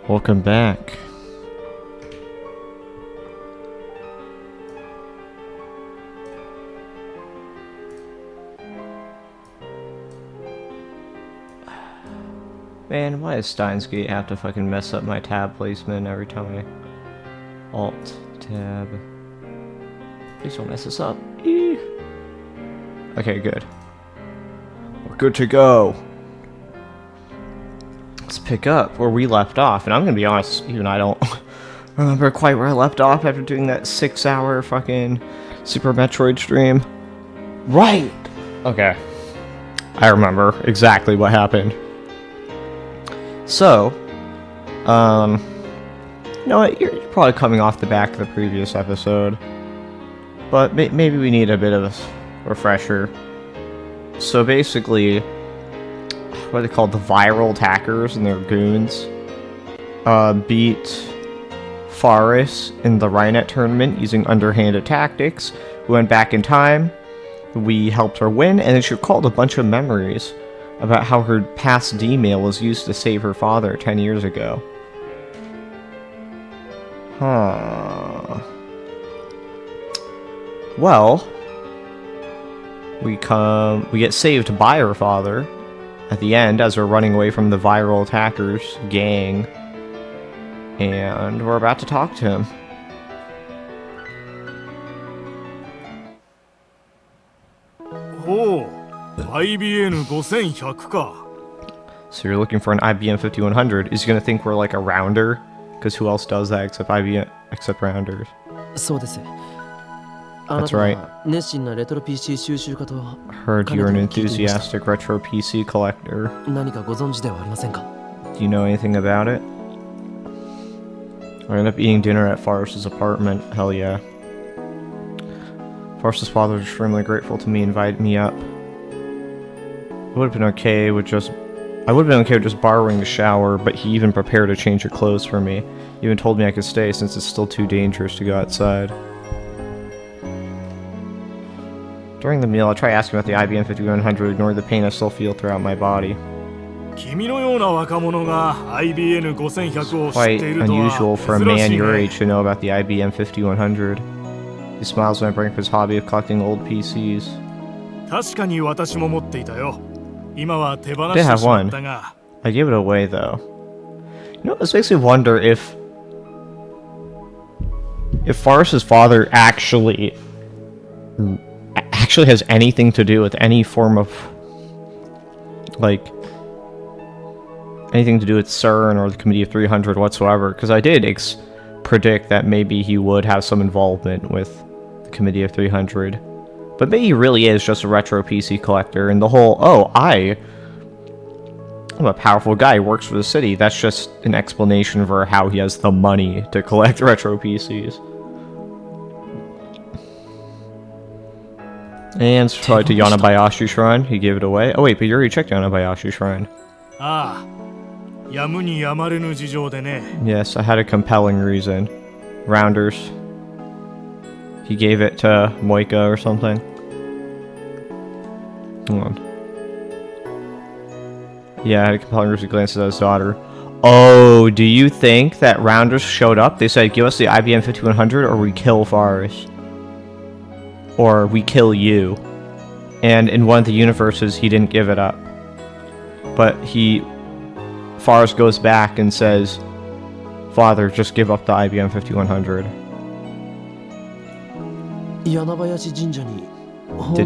Welcome back. Man, why does STEINS have to fucking mess up my tab placement every time I Alt tab? Please don't mess this up. Eee. Okay, good. We're good to go. Let's pick up where we left off, and I'm gonna be honest, even I don't remember quite where I left off after doing that 6-hour fucking Super Metroid stream. Right! Okay. I remember exactly what happened. So, you know what, you're probably coming off the back of the previous episode, but maybe we need a bit of a refresher. So basically, what are they called? The viral attackers and their goons beat Faris in the Rhinet tournament using underhanded tactics. We went back in time, we helped her win, and then she recalled a bunch of memories about how her past D-mail was used to save her father 10 years ago. Huh. Well, we get saved by her father at the end as we're running away from the viral attackers gang, and we're about to talk to him. Oh, IBN 5100か. So you're looking for an IBM 5100. Is he gonna think we're like a rounder? Because who else does that except rounders? That's right. Heard you're an enthusiastic retro PC collector. Do you know anything about it? I ended up eating dinner at Faris's apartment. Hell yeah. Faris's father was extremely grateful to me, invited me up. I would have been okay with just borrowing the shower, but he even prepared a change of clothes for me. He even told me I could stay since it's still too dangerous to go outside. During the meal, I try asking about the IBM 5100, ignore the pain I still feel throughout my body. It's quite unusual for a man your age to know about the IBM 5100. He smiles when I bring up his hobby of collecting old PCs. I did have one. I gave it away though. You know, this makes me wonder if Faris's father actually has anything to do with any form of, like, anything to do with CERN or the Committee of 300 whatsoever, because I did predict that maybe he would have some involvement with the Committee of 300. But maybe he really is just a retro PC collector, and the whole, I'm a powerful guy who works for the city, that's just an explanation for how he has the money to collect retro PCs. And probably to Yanabayashi Shrine, he gave it away. Oh wait, but you already checked Yanabayashi Shrine. Yes, I had a compelling reason. Rounders. He gave it to Moika or something. Hold on. Yeah, I had a compelling reason to glance at his daughter. Oh, do you think that Rounders showed up? They said, give us the IBM 5100 or we kill Faris. Or we kill you. And in one of the universes, he didn't give it up. But Faris goes back and says, Father, just give up the IBM 5100. Did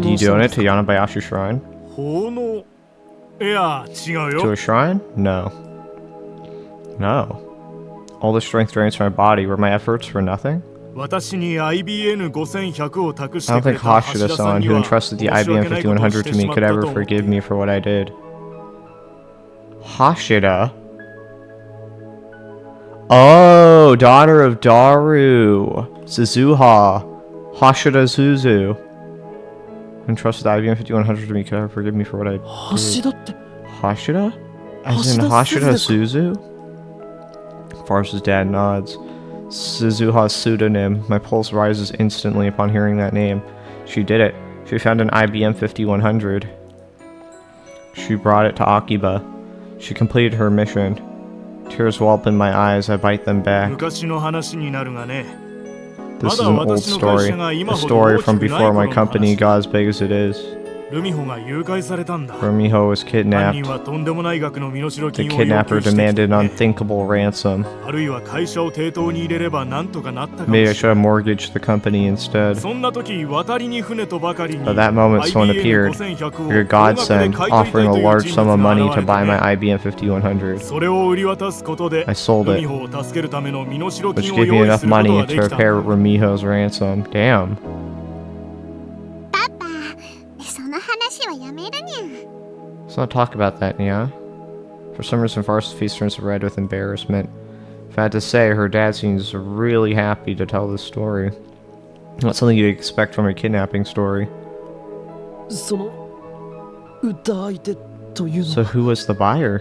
he donate to Yanabayashi Shrine? To a shrine? No. No. All the strength drains from my body. Were my efforts for nothing? I don't think Hashida-san, who entrusted the IBM 5100 to me, could ever forgive me for what I did. Hashida? Oh, daughter of Daru. Suzuha. Hashida Suzu. Entrusted the IBM 5100 to me, could ever forgive me for what I did. Hashida? As in Hashida Suzu? Faris's dad nods. Suzuha's pseudonym. My pulse rises instantly upon hearing that name. She did it. She found an IBM 5100. She brought it to Akiba. She completed her mission. Tears well up in my eyes, I bite them back. 昔の話になるがね。 This is an old story. A story from before my company got as big as it is. ルミホが誘拐されたんだ。 Rumiho was 犯 kidnapped. 人はとんでもない額の身代 The 金を要 kidnapper 求してきて demanded ね an unthinkable ransom. あるいは会社を抵当に入れればなんとかなったかも Maybe I しれ should ない have mortgaged the company instead. そんな時渡りに船とばかりに But that moment someone appeared, your godsend, offering a large sum of money to buy my IBM 5100. それを売り渡すことで I sold ルミ it, ホを助けるための身代 which 金を gave me 用意 enough すること money が to できたん repair だ Rumiho's ransom. Damn. パパ、その話はやめるにゃ。 Let's not talk about that, Nya. For some reason, Fars's face turns red with embarrassment. If I had to say, her dad seems really happy to tell this story. Not something you'd expect from a kidnapping story. その歌相手というの So who was the buyer?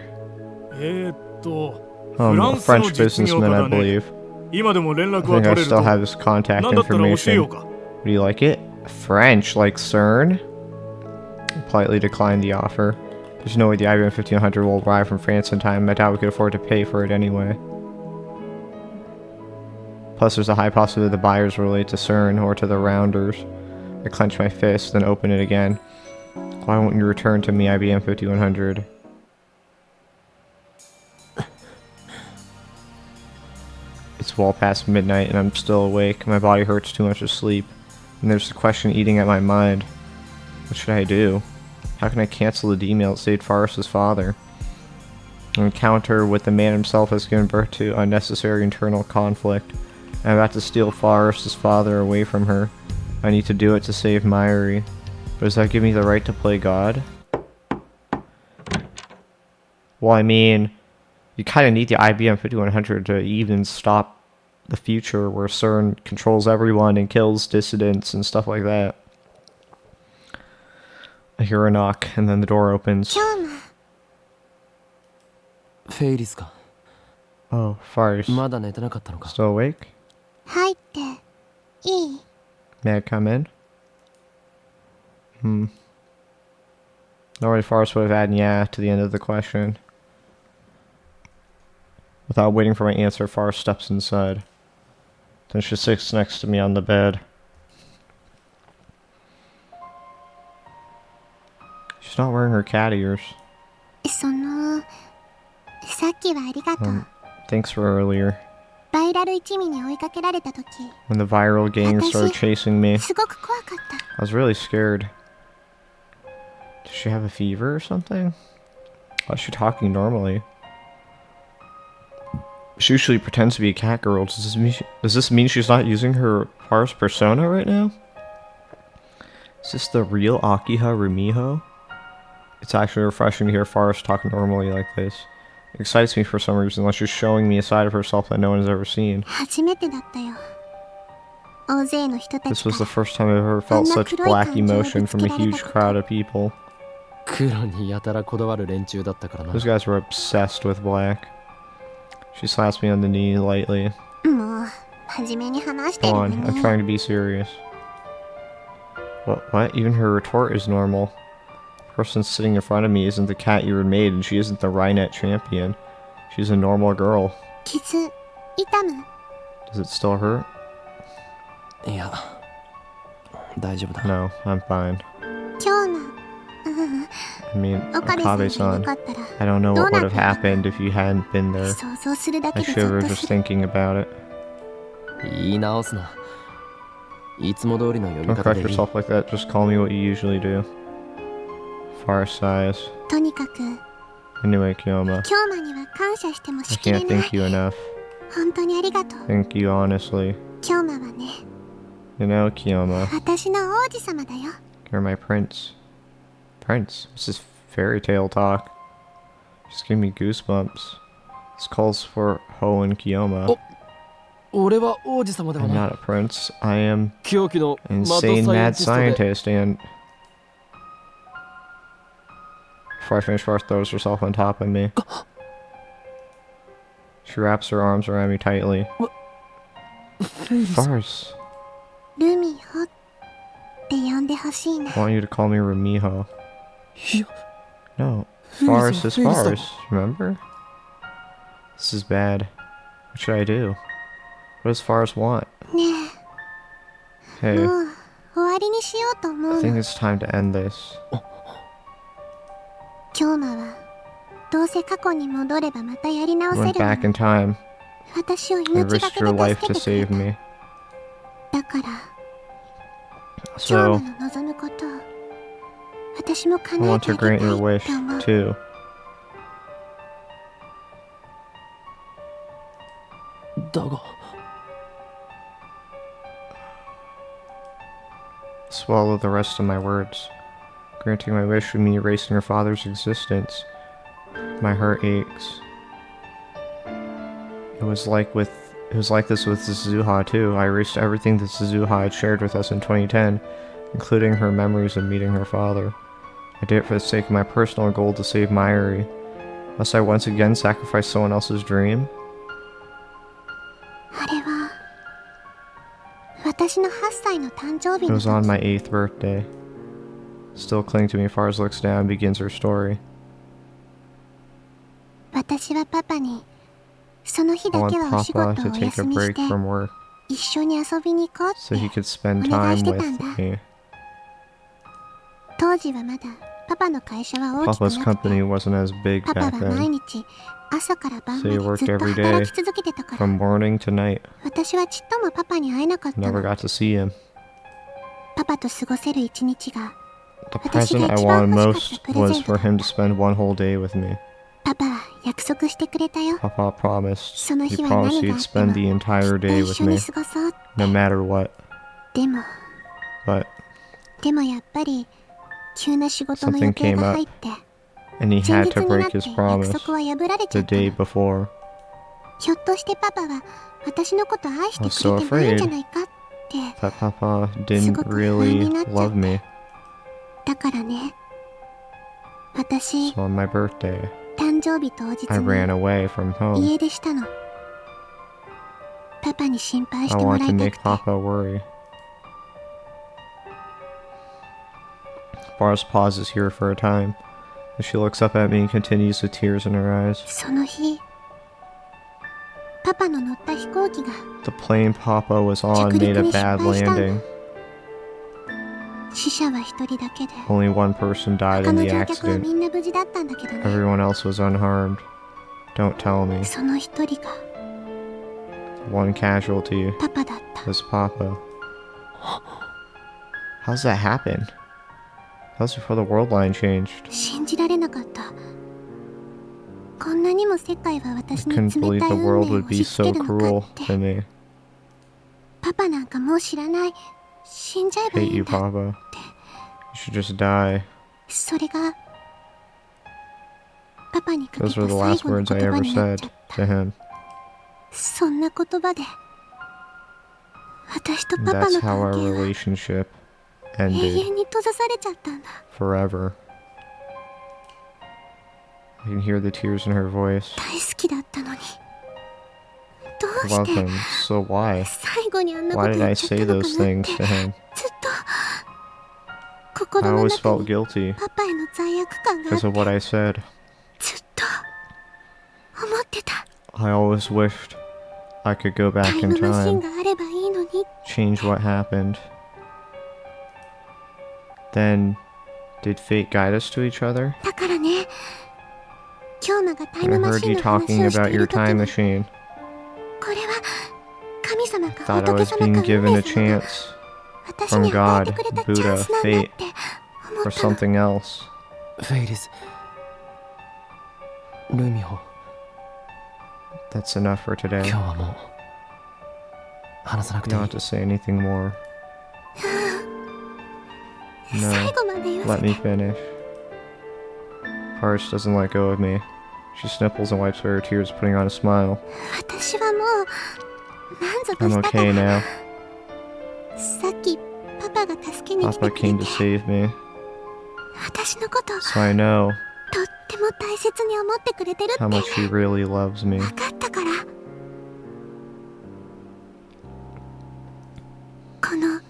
フラ A ンスの実業家だね。 businessman, I believe. 今でも連 I 絡は think 取 I れる still と have his contact なんだったら教え information. ようか Do you like it? French, like CERN? I politely declined the offer. There's no way the IBM 1500 will arrive from France in time. I doubt we could afford to pay for it anyway. Plus, there's a high possibility the buyers will relate to CERN or to the Rounders. I clench my fist, then open it again. Why won't you return to me, IBM 5100? It's well past midnight and I'm still awake. My body hurts too much to sleep. And there's the question eating at my mind. What should I do? How can I cancel the email that saved Forrest's father? An encounter with the man himself has given birth to unnecessary internal conflict. I'm about to steal Forrest's father away from her. I need to do it to save Myri. But does that give me the right to play God? Well, I mean, you kind of need the IBM 5100 to even stop the future where CERN controls everyone and kills dissidents and stuff like that. I hear a knock, and then the door opens. 今日もフェイリスか Oh, Fars. まだ寝てなかったのか Still awake? 入っていい？ May I come in? Normally Fars would have added yeah to the end of the question. Without waiting for my answer, Fars steps inside. Then she sits next to me on the bed. She's not wearing her cat ears. その、さっきはありがとう。 Thanks for earlier. バイラル一味に追いかけられた時、 When the viral gang started chasing me, すごく怖かった。 I was really scared. Does she have a fever or something? Why is she talking normally? She usually pretends to be a cat girl. Does this mean she's not using her Fars persona right now? Is this the real Akiha Rumiho? It's actually refreshing to hear Fars talk normally like this. It excites me for some reason, unless she's showing me a side of herself that no one has ever seen. 初めてだったよ。大勢の人た This ち was か the ら first time I've ever felt such black emotion from a huge crowd of people. 黒にやたらこだわる連中だったからな Those guys were obsessed with black. She slaps me on the knee lightly. もう真面目に話して Come る on, の I'm に。 trying to be serious. What? Even her retort is normal. The person sitting in front of me isn't the cat you were made, and she isn't the Rhinet champion. She's a normal girl. 傷、痛む。 Does it still hurt? いや大丈夫だ No, I'm fine. 今日の、I mean, 岡部さんがいな Akabe-san, かったら、 I don't know what would have どうなってた happened if you hadn't been there. 想像するだ I けでゾ shiver ッと just する。 thinking about it. 言い直すないつも通りの呼び Don't 方 correct でいい yourself like that, just call me what you usually do. Far sighs. とにかく、 Anyway, Kiyoma, 京馬には感謝しても I しきれ can't ない。 thank you enough. 本当にありがとう。 Thank you honestly. 京馬はね、 You know, Kiyoma, 私の王子様だよ。 you're my prince. Prince? What's this fairy tale talk? Just give me goosebumps. This calls for Ho and Kiyoma. 俺は王子様では I'm ない not a prince. I am 狂気のマッド insane サイエン mad ティストで scientist and... Before I finish, Far throws herself on top of me. She wraps her arms around me tightly. フェイリス Fars, ルミホって呼んでほしいな。 I want you to call me Rumiho. いや No, Fairies Fars are is fairies, Fars, remember? This is bad. What should I do? What does Forrest want? ね Hey, え、もう終わりにしようと思 I う think の。 it's time to end this. 京馬はどうせ過去に戻ればまたやり直 I せ went るの back in に time 私を and 命が risked け her で life 助 to けてく save れ me. た。だから京 So, 馬の望むことを私も I 叶え want てあ to げた grant い your っ wish て思う。 too. だが Swallow the rest of my words. Granting my wish would mean erasing her father's existence. My heart aches. It was like this with Suzuha too. I erased everything that Suzuha had shared with us in 2010, including her memories of meeting her father. I did it for the sake of my personal goal to save Mayuri. Must I once again sacrifice someone else's dream? あれは私の8歳の誕生日 It の was on 時 my 8th birthday. Still clinging to me, Fars looks down and begins her story. 私はパパにその日 I だ want けはお仕事 Papa を to お take a 休みし break て from work 一緒に遊びに行こう so he って could spend お願い time してたん with だ。 me. 当時はまだパパの会社は大きく Papa's なくて company wasn't as big パパ back は毎 then, 日朝から晩 so ま he で worked ずっと every 働 day き続けてたから from morning to night. 私はちっともパパに会えなかった Never の。 got to see him. パパと過ごせる一日が The 私が present I 一番 wanted 欲しかった most プレゼ was ント for だ。 him to spend one whole day with me. パパは約束してくれたよ。 Papa promised. その He 日は promised 何 he'd があって spend も the きっ entire と day 一 with 緒に me, 過ごそう。 no matter what. でもやっぱり急な仕事の Something 予定 came が up, 入って and he 前 had 日 to になっ break て his 約 promise 束は破られちゃ the った day の。 before. ひょっとしてパパは私のこと愛して I was く so れてないんじゃ afraid ないかって。 that Papa す didn't ごく不安 really になっちゃっ love て me. だからね、私 So on my birthday, 誕生日当日 I ran に away from home. 家出したの。パパに心配し I ても want ら to いた make くて。 Papa worry. Bars pauses here for a time, and she looks up at me and continues with tears in her eyes. その日パパの乗った飛行機が The plane Papa was on made a bad landing. 死者は一人だけで Only one person died 他 in の the 乗客は accident. みんな無事だったんだけどね。 Everyone else was unharmed. Don't tell me. その一人が One casualty パパだった。 was Papa. How's that happen? That was before the world line changed. 信じられなかった。こんなにも世界は I 私に couldn't 冷 believe たい the 運 world 命を would 押 be し付 so けるの cruel かって。 to me. パパなんかもう知らない。死んじゃえばい Hate い you, んだ。 Papa. You should just die. それがパパにかけた Those 最 were the 後 last の words I 言葉 ever になっ said ちゃった。 to him. そんな言葉で私と And パパ that's の how 関 our 係は relationship 永 ended 遠に閉ざされちゃったんだ。 forever. I can hear the tears in her voice. 大好きだったのにど I うし love て him, so why? 最後にあんなこ Why と did 言っ I ちゃった say の those かなっ things て to him? ずっと I 心の always 中 felt に guilty パパへの罪悪感があっ because て of what I said. ずっと思ってた。 I always wished I could go タ back イ in ムマシン time, があればいいのに。 change what happened. Then, did fate guide us to each other? だからね、京馬がタイ I ムマ heard シン you の話 talking をして about い your るとき time に、 machine. これは神様か Thought I 仏 was 様 being か運 given 命 a 様が chance 私 from に与えて God, くれたチャ Buddha, ンスなんだ fate, って思 or ったの。 something else. フェイリスルミホ That's enough for 今 today. 日はもう話さなく You てい don't い have to say anything more. 最 No, 後まで言わ let せ me て。 finish. Paris doesn't let go of me. She sniffles and wipes away her tears, putting on a smile. 私はもう満足 I'm したか okay ら。 now. さっきパパが助けに来て Papa くれ came て to save me, 私のこと so I know とっても大切に思ってくれてるって how much he really loves me. 分かったから。この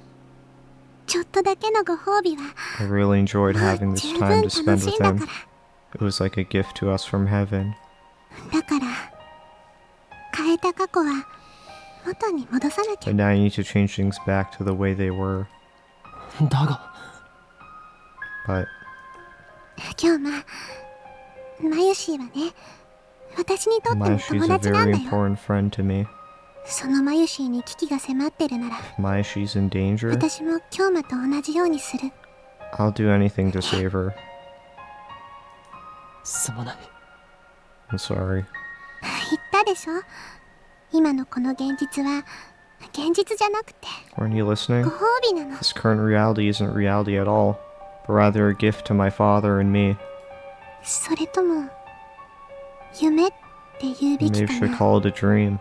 ちょっとだけのご褒美は I really enjoyed もう having this 十 time 分 to 楽 spend しい with んだ him. か It was like a gift to us from heaven. ら。だかられた過去は元に戻さなきゃ。 But now you need to change things back to the way they were. だが But 今日マユシーはね、私にとっての Mayashi's 友 a 達なん very だよ。 important friend to me. そのマユシーに危機が迫ってるなら、 Mayashi's in danger. 私も京馬と同じようにする。 I'll do anything to save her. すまない。 I'm sorry. 言ったでしょ、今のこの現実は現実じゃなくて Weren't you ご listening? 褒美なの。 This current reality isn't reality at all, but rather a gift to my father and me. それとも夢って言うべ Maybe き we か should な。 call it a dream.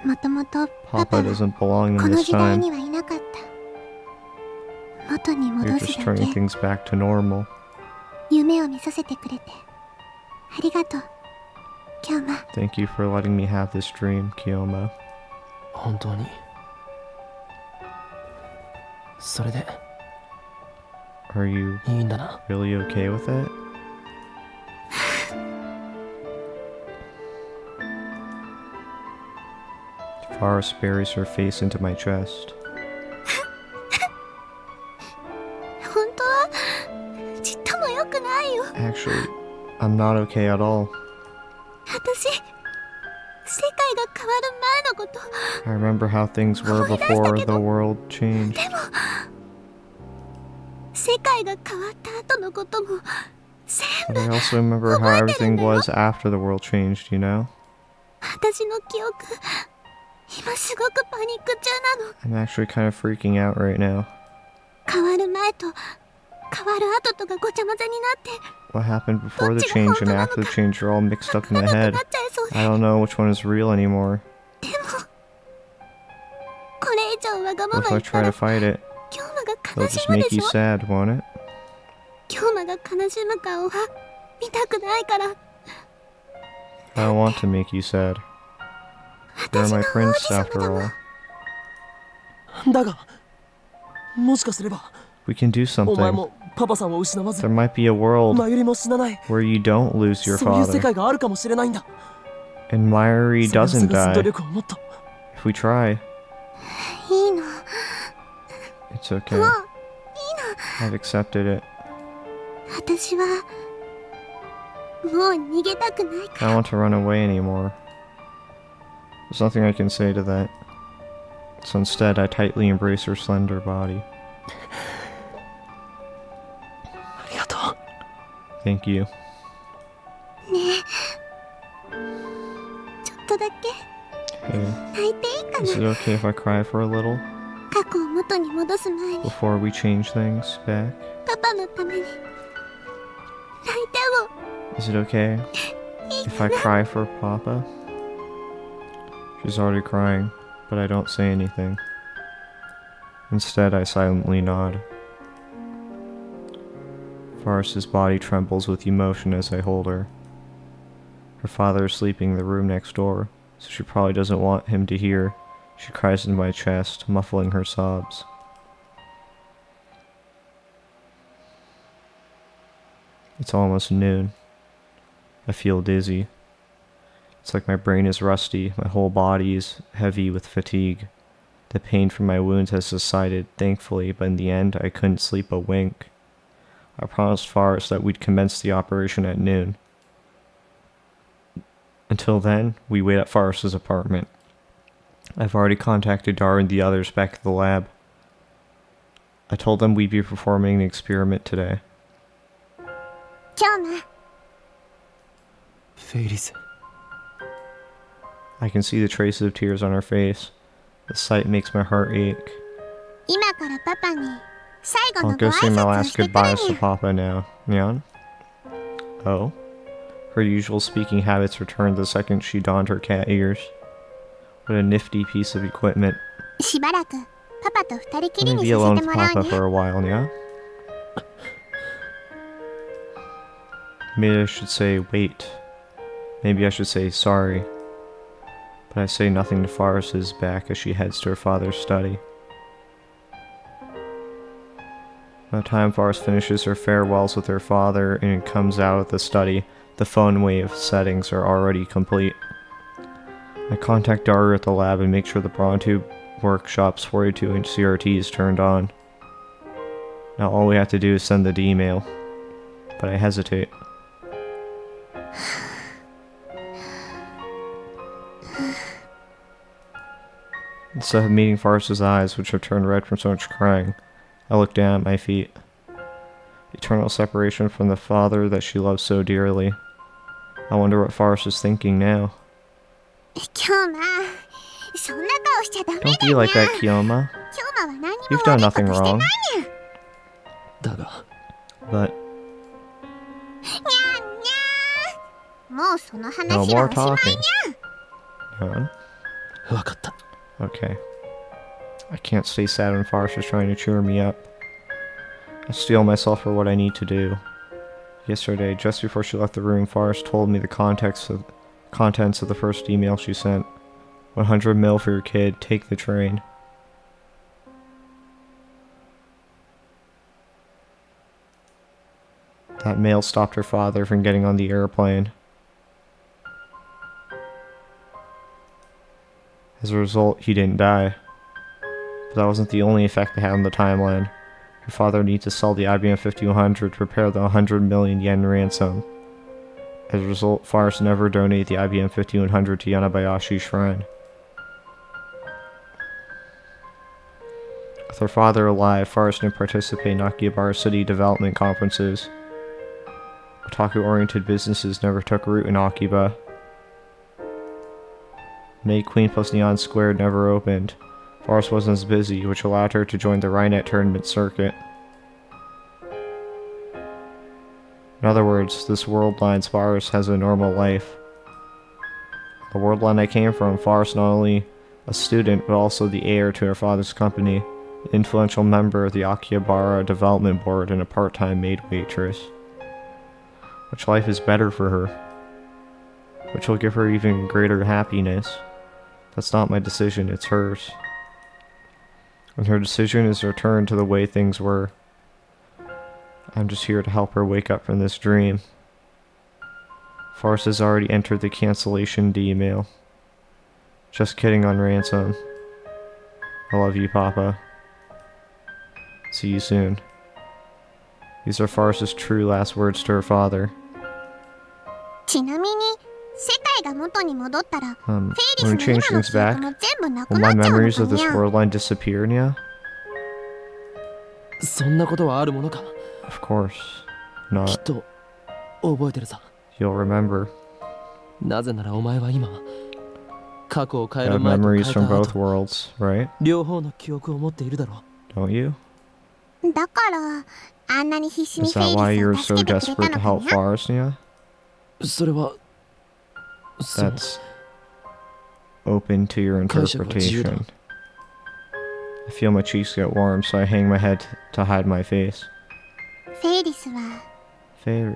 もともとパ Papa パは doesn't belong こ in の this 時代 time. にはいなかった。元に You're 戻す just だ turning け。 things back to normal. 夢を見させてくれてありがとう、京馬。 Thank you for letting me have this dream, Kiyoma. 本当に。それで Are you いいんだな。 really okay with it? Forest buries her face into my chest. 本当はちっとも良くないよ。 Actually, I'm not okay at all. 私、世界が変わる前のこと。 I remember how things were before the world changed. 世界が変わった後のことも全 But 部 I also remember how everything was after the world changed, you know? 私の記憶。今すごくパニック中なの。 I'm actually kind of freaking out right now. 変わる前と変わる後とがごちゃ混ぜになって What happened before the change and after the change are all mixed up in な my く head. なっちゃいそうで。 I don't know which one is real anymore. これ以上わがま But ま if 言 I った try ら to fight it, 京馬が it'll 悲し just むで make し you ょ。 sad, won't it? 京馬が悲しむ顔は見たくないから。 I don't want to make you sad. You're 私の my 王子 prince 様 after だもん。 all. だがもしかすれば We can do お前 something. もパパさんを失わず There might be a world マユリも死なない where you don't lose your そういう世 father. 界があるかもしれないんだ。 And Mayuri それを doesn't 探す努 die 力をもっと if we try. いいの、 It's okay. もう I've accepted it. 私はもう逃げたくないか I ら。 don't want to run away anymore. There's nothing I can say to that. So instead, I tightly embrace her slender body. ありがとう。 Thank you. ねえ、ちょっとだけ Hey, 泣いていいか is it な。 okay if I cry for a little 過去を元に戻す前に before we change things back? パパのために泣いて Is it okay もいい if か I な。 cry for Papa? She's already crying, but I don't say anything. Instead, I silently nod. Forrest's body trembles with emotion as I hold her. Her father is sleeping in the room next door, so she probably doesn't want him to hear. She cries into my chest, muffling her sobs. It's almost noon. I feel dizzy. It's like my brain is rusty, my whole body is heavy with fatigue. The pain from my wounds has subsided, thankfully, but in the end, I couldn't sleep a wink. I promised Forrest that we'd commence the operation at noon. Until then, we wait at Forrest's apartment. I've already contacted Dar and the others back at the lab. I told them we'd be performing an experiment today. 京馬、フェイリス I can see the traces of tears on her face. The sight makes my heart ache. 今からパパに最後 I'll のご go 挨 say my 拶を last してくる goodbyes to にゃ。 Papa now. Nyan? Oh? Her usual speaking habits returned the second she donned her cat ears. What a nifty piece of equipment. しばらくパパと二人き Let り me に be さ alone せて with もらう Papa ね。 for a while, yeah? Maybe I should say wait. Maybe I should say sorry. But I say nothing to Forrest's back as she heads to her father's study. By the time Forrest finishes her farewells with her father and comes out of the study, the phone wave settings are already complete. I contact Daru at the lab and make sure the Bronto workshop's 42-inch CRT is turned on. Now all we have to do is send the email. But I hesitate. Instead of meeting Fars's eyes, which have turned red from so much crying, I look down at my feet. Eternal separation from the father that she loves so dearly. I wonder what Fars is thinking now. 今日まそんな顔しちゃダメだ Don't be にゃ like that, Kyoma. 今日は何にも You've 悪 done いこと nothing してない wrong. だが But もうその no 話は more おしまい talking. No? 分かった Okay. I can't stay sad when Fars is trying to cheer me up. I steel myself for what I need to do. Yesterday, just before she left the room, Fars told me the contents of the first email she sent. 100 mil for your kid, take the train. That mail stopped her father from getting on the airplane. As a result, he didn't die. But that wasn't the only effect it had on the timeline. Her father needs to sell the IBM 5100 to repair the 100 million yen ransom. As a result, Fars never donated the IBM 5100 to Yanabayashi Shrine. With her father alive, Fars didn't participate in Akihabara city development conferences. Otaku-oriented businesses never took root in Akiba. May Queen plus Neon Square never opened. Fars wasn't as busy, which allowed her to join the Rhinet tournament circuit. In other words, this world line Fars has a normal life. The world line I came from, Fars not only a student, but also the heir to her father's company, an influential member of the Akihabara Development Board, and a part-time maid waitress. Which life is better for her? Which will give her even greater happiness? That's not my decision, it's hers. And her decision is to return to the way things were. I'm just here to help her wake up from this dream. Fars has already entered the cancellation email. Just kidding on ransom. I love you, Papa. See you soon. These are Fars's true last words to her father. ちなみに世界が元に戻ったら When フェ we イリスの change 今の things 記憶 back, も全部なく will な my っちゃうの memories か of this にゃ world line disappear, Nya? そんなことはあるものか Of course きっ not. と覚えてるさ You'll remember. なぜならお前は今過去を変え You る have 前と変え memories た from both 後 worlds, right? 両方の記憶を持っているだろ Don't you? だからあんなに必死に Is フェ that イ why リ you're スを so 助けてくれ desperate た to のか help にゃ Fars, Nya? それはそう That's open to your 解釈は自由だ interpretation. I feel my cheeks get warm, so I hang my head to hide my face. フェイリスは Fairies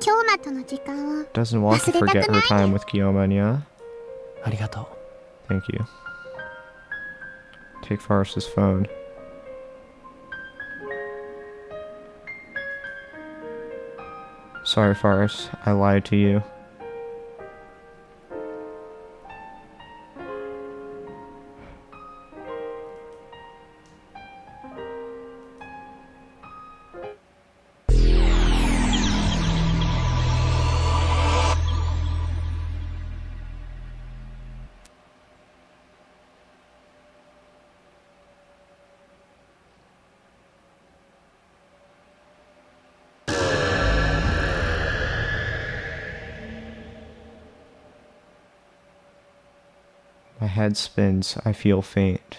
京馬との時間を doesn't want to forget her time with Kyoma, Nya. ありがとう Thank you. Take Fars's phone. Sorry, Fars. I lied to you. My head spins. I feel faint.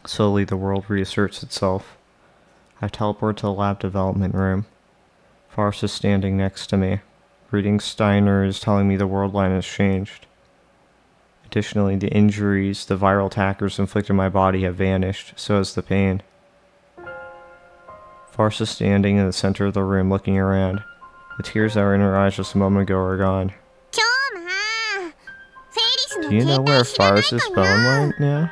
Slowly, the world reasserts itself. I teleport to the lab development room. Fars is standing next to me. Reading Steiner is telling me the world line has changed. Additionally, the injuries the viral attackers inflicted on my body have vanished, so has the pain. Fars is standing in the center of the room looking around. The tears that were in her eyes just a moment ago are gone. 京馬フェイリスの Do you know 携 where 帯知らない Fars's か phone にゃ went now?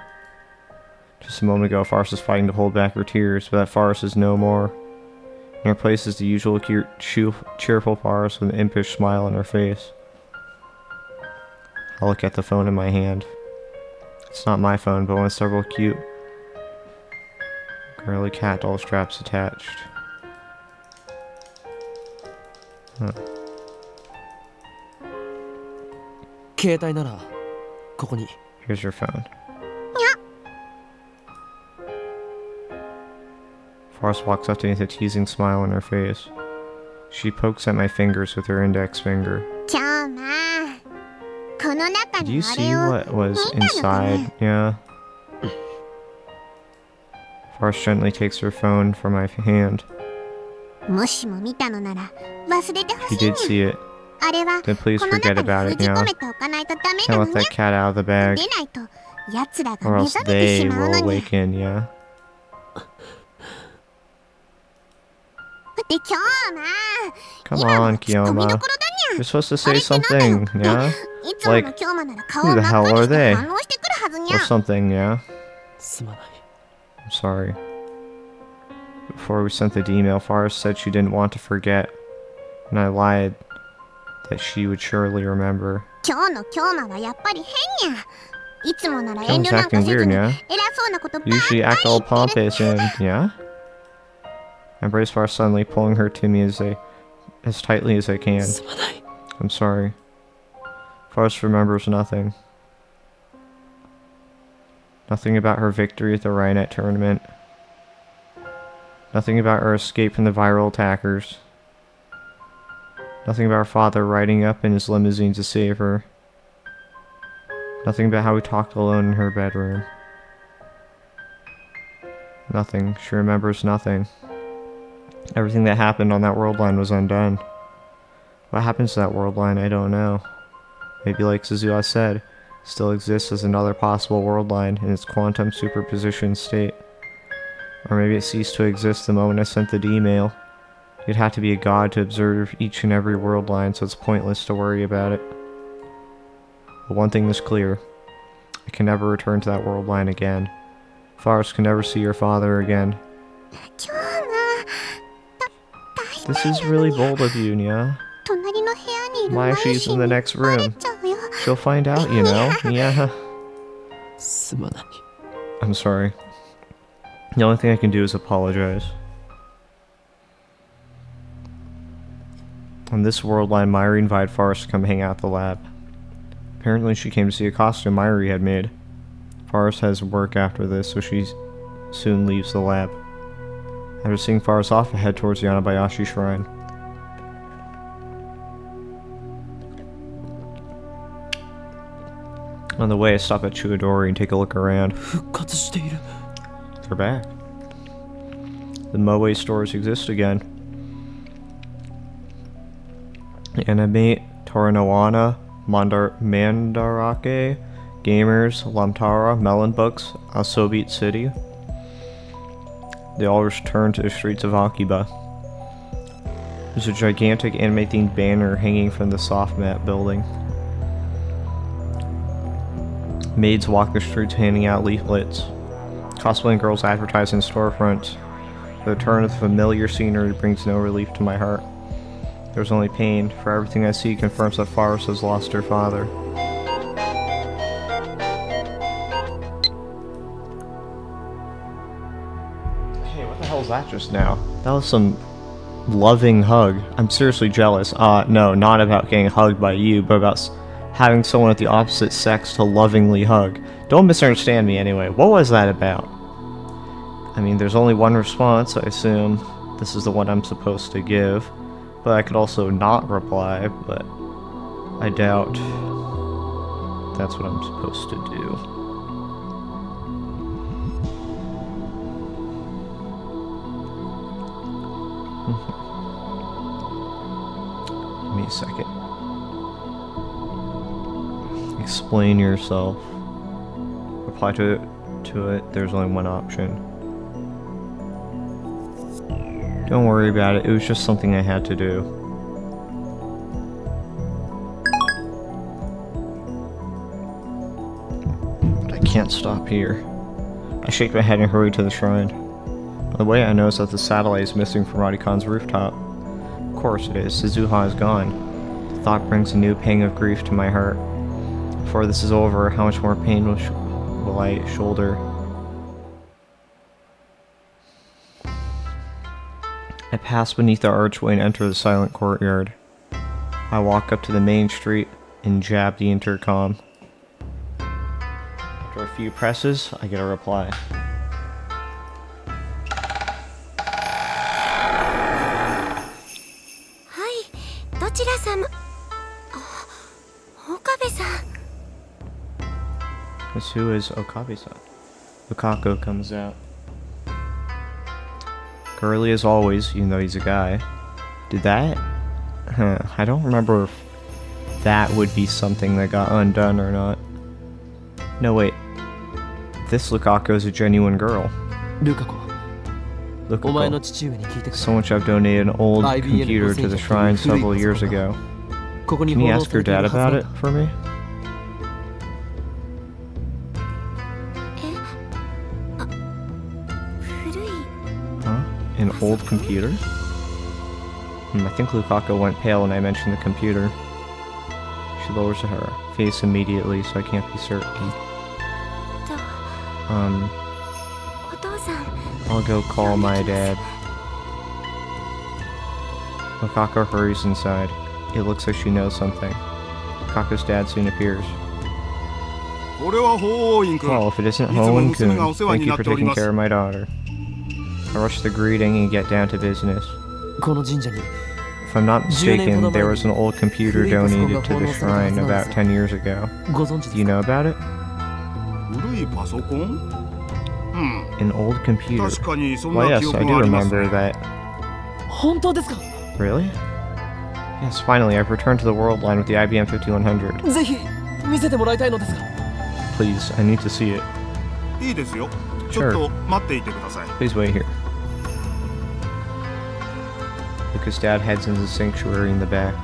Just a moment ago, Fars was fighting to hold back her tears, but that Fars is no more. In her place is the usual cheerful Fars with an impish smile on her face. I look at the phone in my hand. It's not my phone, but one with several cute girly cat doll straps attached. Huh. 携帯ならここに。 Here's your phone. Forrest walks up to me with a teasing smile on her face. She pokes at my fingers with her index finger. ちょまあこの中 Did の you あ see れを what was 見たのかね inside? Yeah. Forrest gently takes her phone from my hand. もしも見たのなら忘れてほ If し you い did see it, あれは then please この forget 中 about に it 封じ込 now. めておかないとダメ Can't なの let にゃ that cat out of the bag, 出ないと奴らが or 目 else 覚めてし they まう will のに awaken, yeah? で今日まあ Come 今の on, ツッコミど Kioma. ころだにゃ You're supposed to say あれってなん something, だよ yeah? いつもの Like, 今日まなら顔 who を the 真っ hell 赤に are して they? 反応してくるはずにゃ Or something, yeah? すまない。 I'm sorry. Before we sent the email, Forrest said she didn't want to forget, and I lied that she would surely remember. 今日の今日まはやっぱり変にゃいつもなら遠 Kyoma's 慮なんか acting せず weird, に yeah? 偉そうなことばっか You り usually 言 act all ってる pompous and, yeah? I embrace Forrest suddenly, pulling her to me as tightly as I can. すまない。 I'm sorry. Forrest remembers nothing. Nothing about her victory at the Rhinet tournament. Nothing about her escape from the viral attackers. Nothing about her father riding up in his limousine to save her. Nothing about how we talked alone in her bedroom. Nothing. She remembers nothing. Everything that happened on that world line was undone. What happens to that world line, I don't know. Maybe like Suzuha said, it still exists as another possible world line in its quantum superposition state. Or maybe it ceased to exist the moment I sent the email. You'd have to be a god to observe each and every world line, so it's pointless to worry about it. But one thing is clear. I can never return to that world line again. Forrest can never see your father again. 今日ま大 This is really bold of you, Nya. 隣の部屋にいる Why マ she's イシ in に the バ next レ room. ちゃうよ She'll find out, you know? Yeah. すまない。 I'm sorry. The only thing I can do is apologize. On this world line, Myri invited Forrest to come hang out at the lab. Apparently she came to see a costume Myri had made. Forrest has work after this, so she soon leaves the lab. After seeing Forrest off, I head towards the Anabayashi Shrine. On the way, I stop at Chuadori and take a look around. 復活している。 They're back. The Moe stores exist again. Anime, Toranoana, Mandarake, Gamers, Lamtara, Melon Books, Asobit City. They all return to the streets of Akiba. There's a gigantic anime-themed banner hanging from the soft mat building. Maids walk the streets handing out leaflets. Cosplaying girls advertise in storefronts. The return of familiar scenery brings no relief to my heart. There's only pain, for everything I see confirms that Forrest has lost her father. Hey, what the hell was that just now? That was some loving hug. I'm seriously jealous. No, not about getting hugged by you, but about having someone of the opposite sex to lovingly hug. Don't misunderstand me anyway. What was that about? I mean, there's only one response, I assume. This is the one I'm supposed to give. But I could also not reply, but I doubt that's what I'm supposed to do. Give me a second. Explain yourself. Reply to it. There's only one option. Don't worry about it. It was just something I had to do. But I can't stop here. I shake my head and hurry to the shrine. On the way, I notice that the satellite is missing from Radikon's rooftop. Of course it is. Suzuha is gone. The thought brings a new pang of grief to my heart. Before this is over, how much more pain will I shoulder? I pass beneath the archway and enter the silent courtyard. I walk up to the main street and jab the intercom. After a few presses, I get a reply. Hi, どちら様? Okabe-san. Who is Okabe-san? Lukako comes out. Girly as always, even though he's a guy. Did that? I don't remember if that would be something that got undone or not. No, wait. This Lukako is a genuine girl. ルカ子、お前の Lukako. 父上に聞いてくれ。 So much I've donated an old computer to the shrine several years ago. ここに Can you 奉納 ask さ your れてい dad るはずな about ん it だ。 for me? Huh? An old computer? I think Lukako went pale when I mentioned the computer. She lowers her face immediately, so I can't be certain. お父さん I'll go call my dad. Lukako hurries inside. It looks like she knows something. Lukako's dad soon appears. これは法王院君。 Well, if it isn't いつも Hoenn 娘がお Kun, 世話 thank に you なっ for ており taking ます。 care of my daughter. I rush the greeting and get down to business. この神社に If I'm not mistaken, there was an old computer donated to the shrine about 10 years ago. ご存知 Do で you すか？ know about it? 古いパソコン？An old computer. 確かにそん Well, な yes, 記 I 憶 do があります remember ね。 that. 本当ですか？ Really? Yes, finally, I've returned to the world line with the IBM 5100. ぜひ見せてもらいたいのですが。 Please, I need to see it. いいですよ。ちょっと待っていてください。 Please wait here. Luca's dad heads into the sanctuary in the back.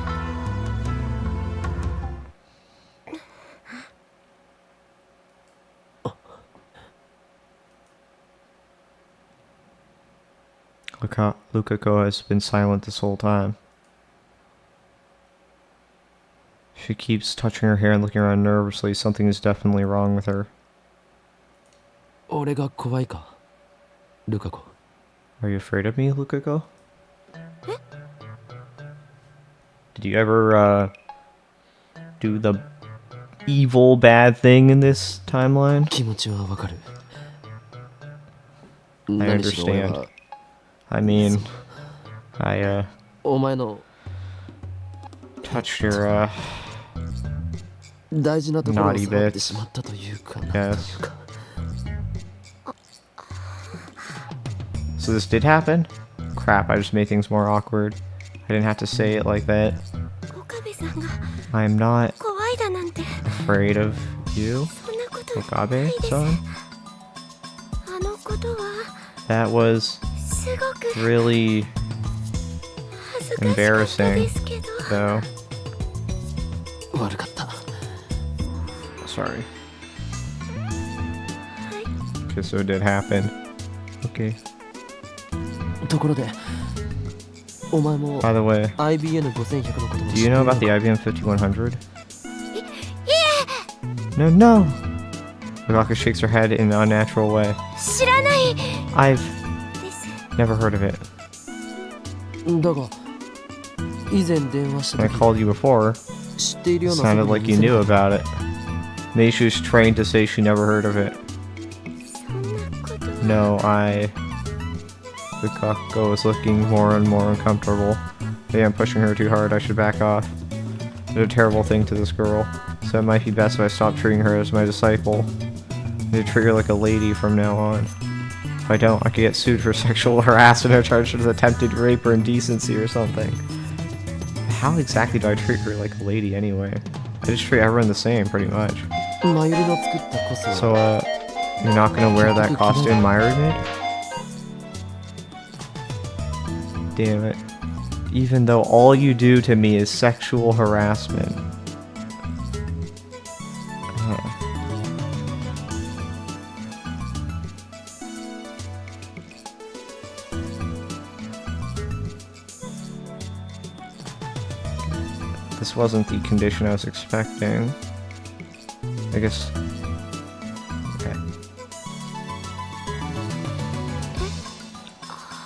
Lukako has been silent this whole time. She keeps touching her hair and looking around nervously. Something is definitely wrong with her. 俺が怖いか、ルカ子。 Are you afraid of me, Lukako? Did you ever, do the evil bad thing in this timeline? 気持ちはわかる。 I 何しろ俺 understand. は I mean, I, お前の touched your, 大事なところを naughty 触って bits. しまったというかなん Yes. というか。 So this did happen? Crap, I just made things more awkward. I didn't have to say it like that. 岡部さんが I'm not 怖いだなんて afraid of you, そんなことないです Okabe-san. あのことは That was すごく really 恥ずかしかったですけど though. 悪かった。 Sorry. Okay, so it did happen. Okay. ところで、お前も By the way, IBN5100 のことを do 知 you ってい know る about the のか？ IBM 5100? No, no! Rebecca shakes her head in an unnatural way. 知らない I've です never heard of it. だが、以前電話した When I 時、 called you before, 知っている it ような sounded 素振 like り you を見せ knew な about it. Maybe she was trained to say she never heard of it. そんなことは No, Lukako is looking more and more uncomfortable. Maybe I'm pushing her too hard, I should back off. I did a terrible thing to this girl, so it might be best if I stop treating her as my disciple. I need to treat her like a lady from now on. If I don't, I could get sued for sexual harassment or charged with attempted rape or indecency or something. How exactly do I treat her like a lady anyway? I just treat everyone the same, pretty much. マユリの作ったコス So, は you're not gonna wear that costume Myra made? Damn it. Even though all you do to me is sexual harassment. This wasn't the condition I was expecting. I guess. Okay.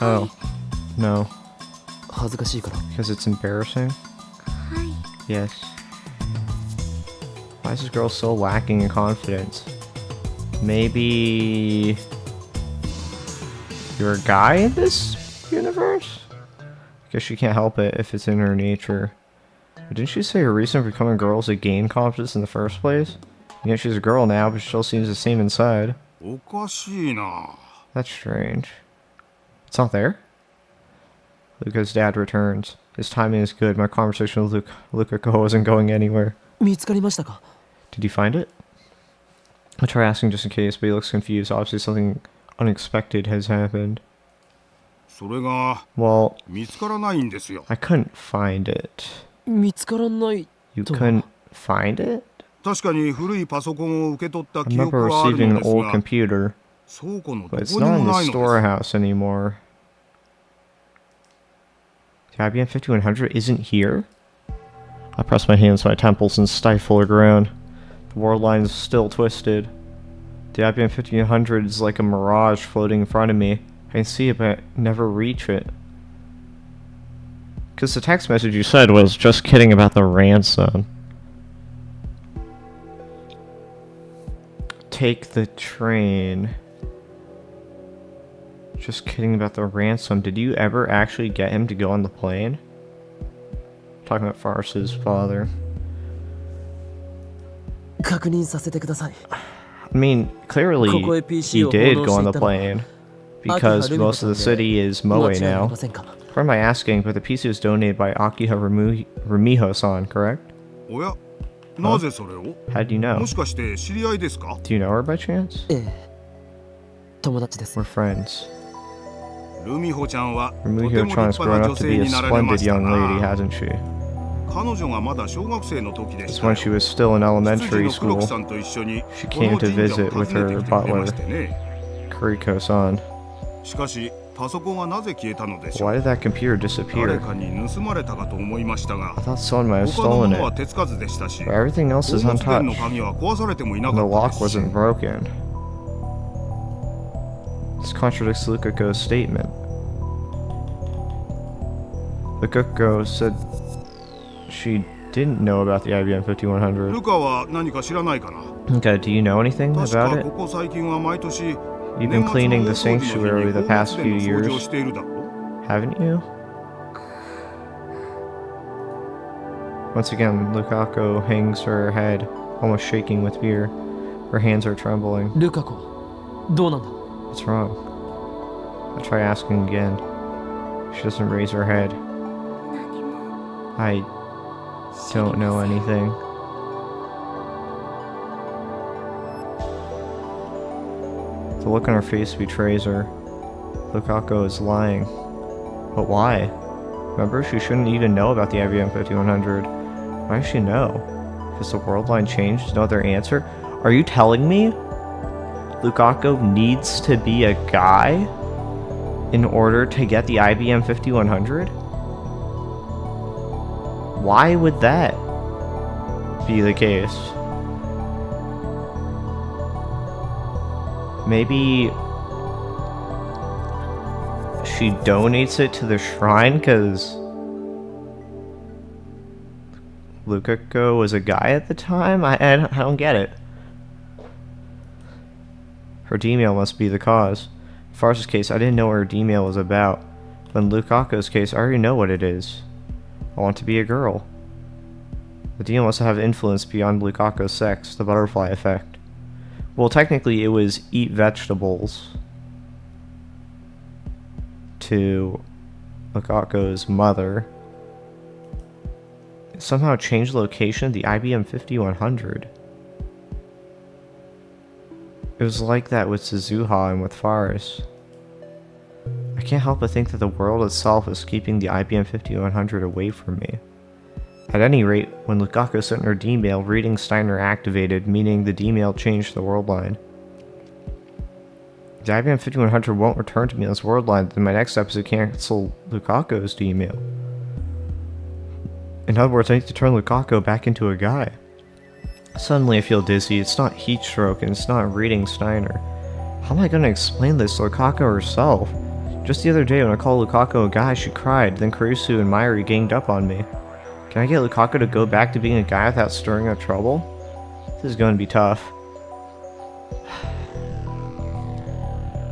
Oh. No. 恥ずかしいから。 Because it's embarrassing? はい。 Yes. Why is this girl so lacking in confidence? Maybe... You're a guy in this universe? I guess she can't help it if it's in her nature. But didn't she say her reason for becoming a girl is to gain confidence in the first place? Yeah, she's a girl now, but she still seems the same inside. おかしいな。 That's strange. It's not there? Luca's dad returns. His timing is good. My conversation with Luca wasn't going anywhere. 見つかりましたか？ Did you find it? I try asking just in case, but he looks confused. Obviously something unexpected has happened. それが Well, 見つからないんですよ。 I couldn't find it. 見つからない You とは。 couldn't find it? 確かに古いパソコンを受け取った I 記 remember 憶はある receiving の an です old が、 computer, 倉庫のど but こ it's に not も in the ないのです。 storehouse anymore. The IBM 5100 isn't here? I press my hands to my temples and stifle a groan. The war line is still twisted. The IBM 5100 is like a mirage floating in front of me. I can see it, but never reach it. Because the text message you said was just kidding about the ransom. Take the train. Just kidding about the ransom. Did you ever actually get him to go on the plane? Talking about Fars's father. 確認させてください。 I mean, clearly ここへ PC he を did 奉納 go して on い the たのは plane because most of the city is Moe 間違いあり now. ませんか？ Pardon my asking, but the PC was donated by Akiha Rumiho-san, correct? おや、なぜそれを？ How do you know? もしかして知り合いですか？ Do you know her by chance? ええ。友達です。 We're friends. ルミホちゃんはとても立 Rumiho-chan 派 has な grown 女 up to 性 be a になられま splendid した young lady, が、 hasn't she? 彼女がまだ小学生の時でし It's た when よ。 she was still in 羊 elementary の黒 school. 木さんと一緒に She この came to 神社を visit 訪 with ね her てきてくれま butler, してね。 Kuriko-san. しかしパソコンはなぜ消えたのでしょ Why う。 did that computer 誰 disappear? かに盗まれたかと思いましたが I、thought someone might have 他のも stolen のは it. 手つかずでしたし、 But everything else 宝 is 物殿の untouched. 鍵は壊されてもいな And か the った lock ですし。 wasn't broken. This contradicts Lukako's statement. Lukako said she didn't know about the IBM 5100. ルカは何か知らないかな。 Okay, do you know anything 確 about か it? ここ最近は毎年 You've 年 been 末 cleaning の the 大掃除の日 sanctuary に the 宝 past 物 few 殿の掃除を years, しているだろう。 haven't you? Once again, Lukako hangs her head, almost shaking with fear. Her hands are trembling. ルカ子、どうなんだ？ What's wrong? I try asking again. She doesn't raise her head. 何も I 知り don't know ません。 anything. The look on her face betrays her. Lukako is lying. But why? Remember, she shouldn't even know about the IBM 5100. Why does she know? Has the world line changed? No other answer? Are you telling me Lukako needs to be a guy in order to get the IBM 5100? Why would that be the case? Maybe she donates it to the shrine because Lukako was a guy at the time? I don't get it. Her D-mail must be the cause. In Fars's case, I didn't know what her D-mail was about. But in Lukako's case, I already know what it is. I want to be a girl. The D-mail must have influence beyond Lukako's sex, the butterfly effect. Well, technically, it was eat vegetables to Lukako's mother. It somehow changed the location of the IBM 5100. It was like that with Suzuha and with Faris. I can't help but think that the world itself is keeping the IBM 5100 away from me. At any rate, when Lukako sent her D-mail, reading Steiner activated, meaning the D-mail changed the world line. If the IBM 5100 won't return to me on this world line, then my next step is to cancel Lukako's D-mail. In other words, I need to turn Lukako back into a guy. Suddenly I feel dizzy. It's not heat stroke and it's not reading Steiner. How am I gonna explain this to Lukaku herself? Just the other day when I called Lukaku a guy, she cried. Then Kurisu and Mairi ganged up on me. Can I get Lukaku to go back to being a guy without stirring up trouble? This is going to be tough.